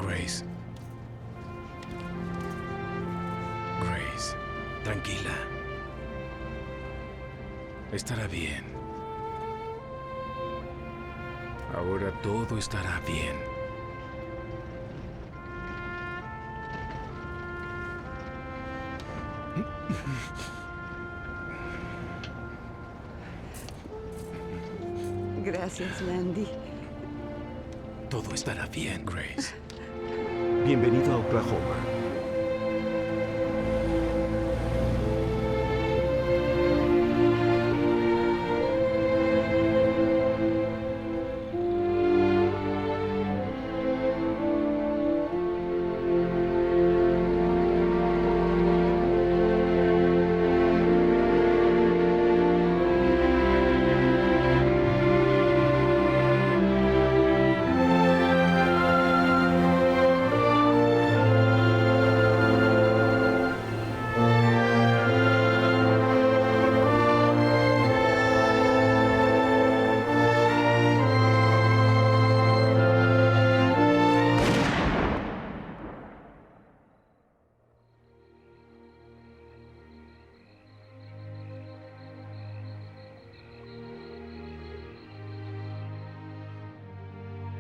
Grace. Grace, tranquila. Estará bien. Ahora todo estará bien. Gracias, Landy. Todo estará bien, Grace. Bienvenido a Oklahoma.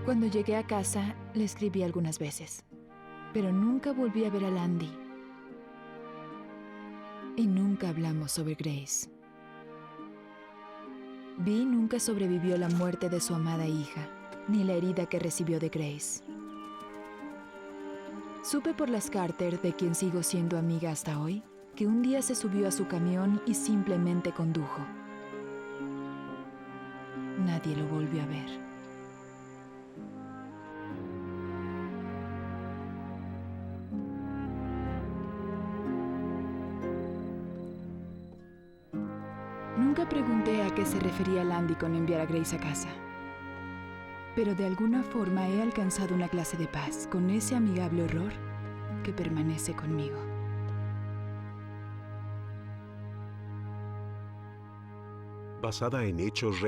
Cuando llegué a casa, le escribí algunas veces, pero nunca volví a ver a Landy. Y nunca hablamos sobre Grace. Vi nunca sobrevivió la muerte de su amada hija, ni la herida que recibió de Grace. Supe por las Carter, de quien sigo siendo amiga hasta hoy, que un día se subió a su camión y simplemente condujo. Nadie lo volvió a ver. Nunca pregunté a qué se refería Landy con enviar a Grace a casa. Pero de alguna forma he alcanzado una clase de paz con ese amigable horror que permanece conmigo. Basada en hechos reales.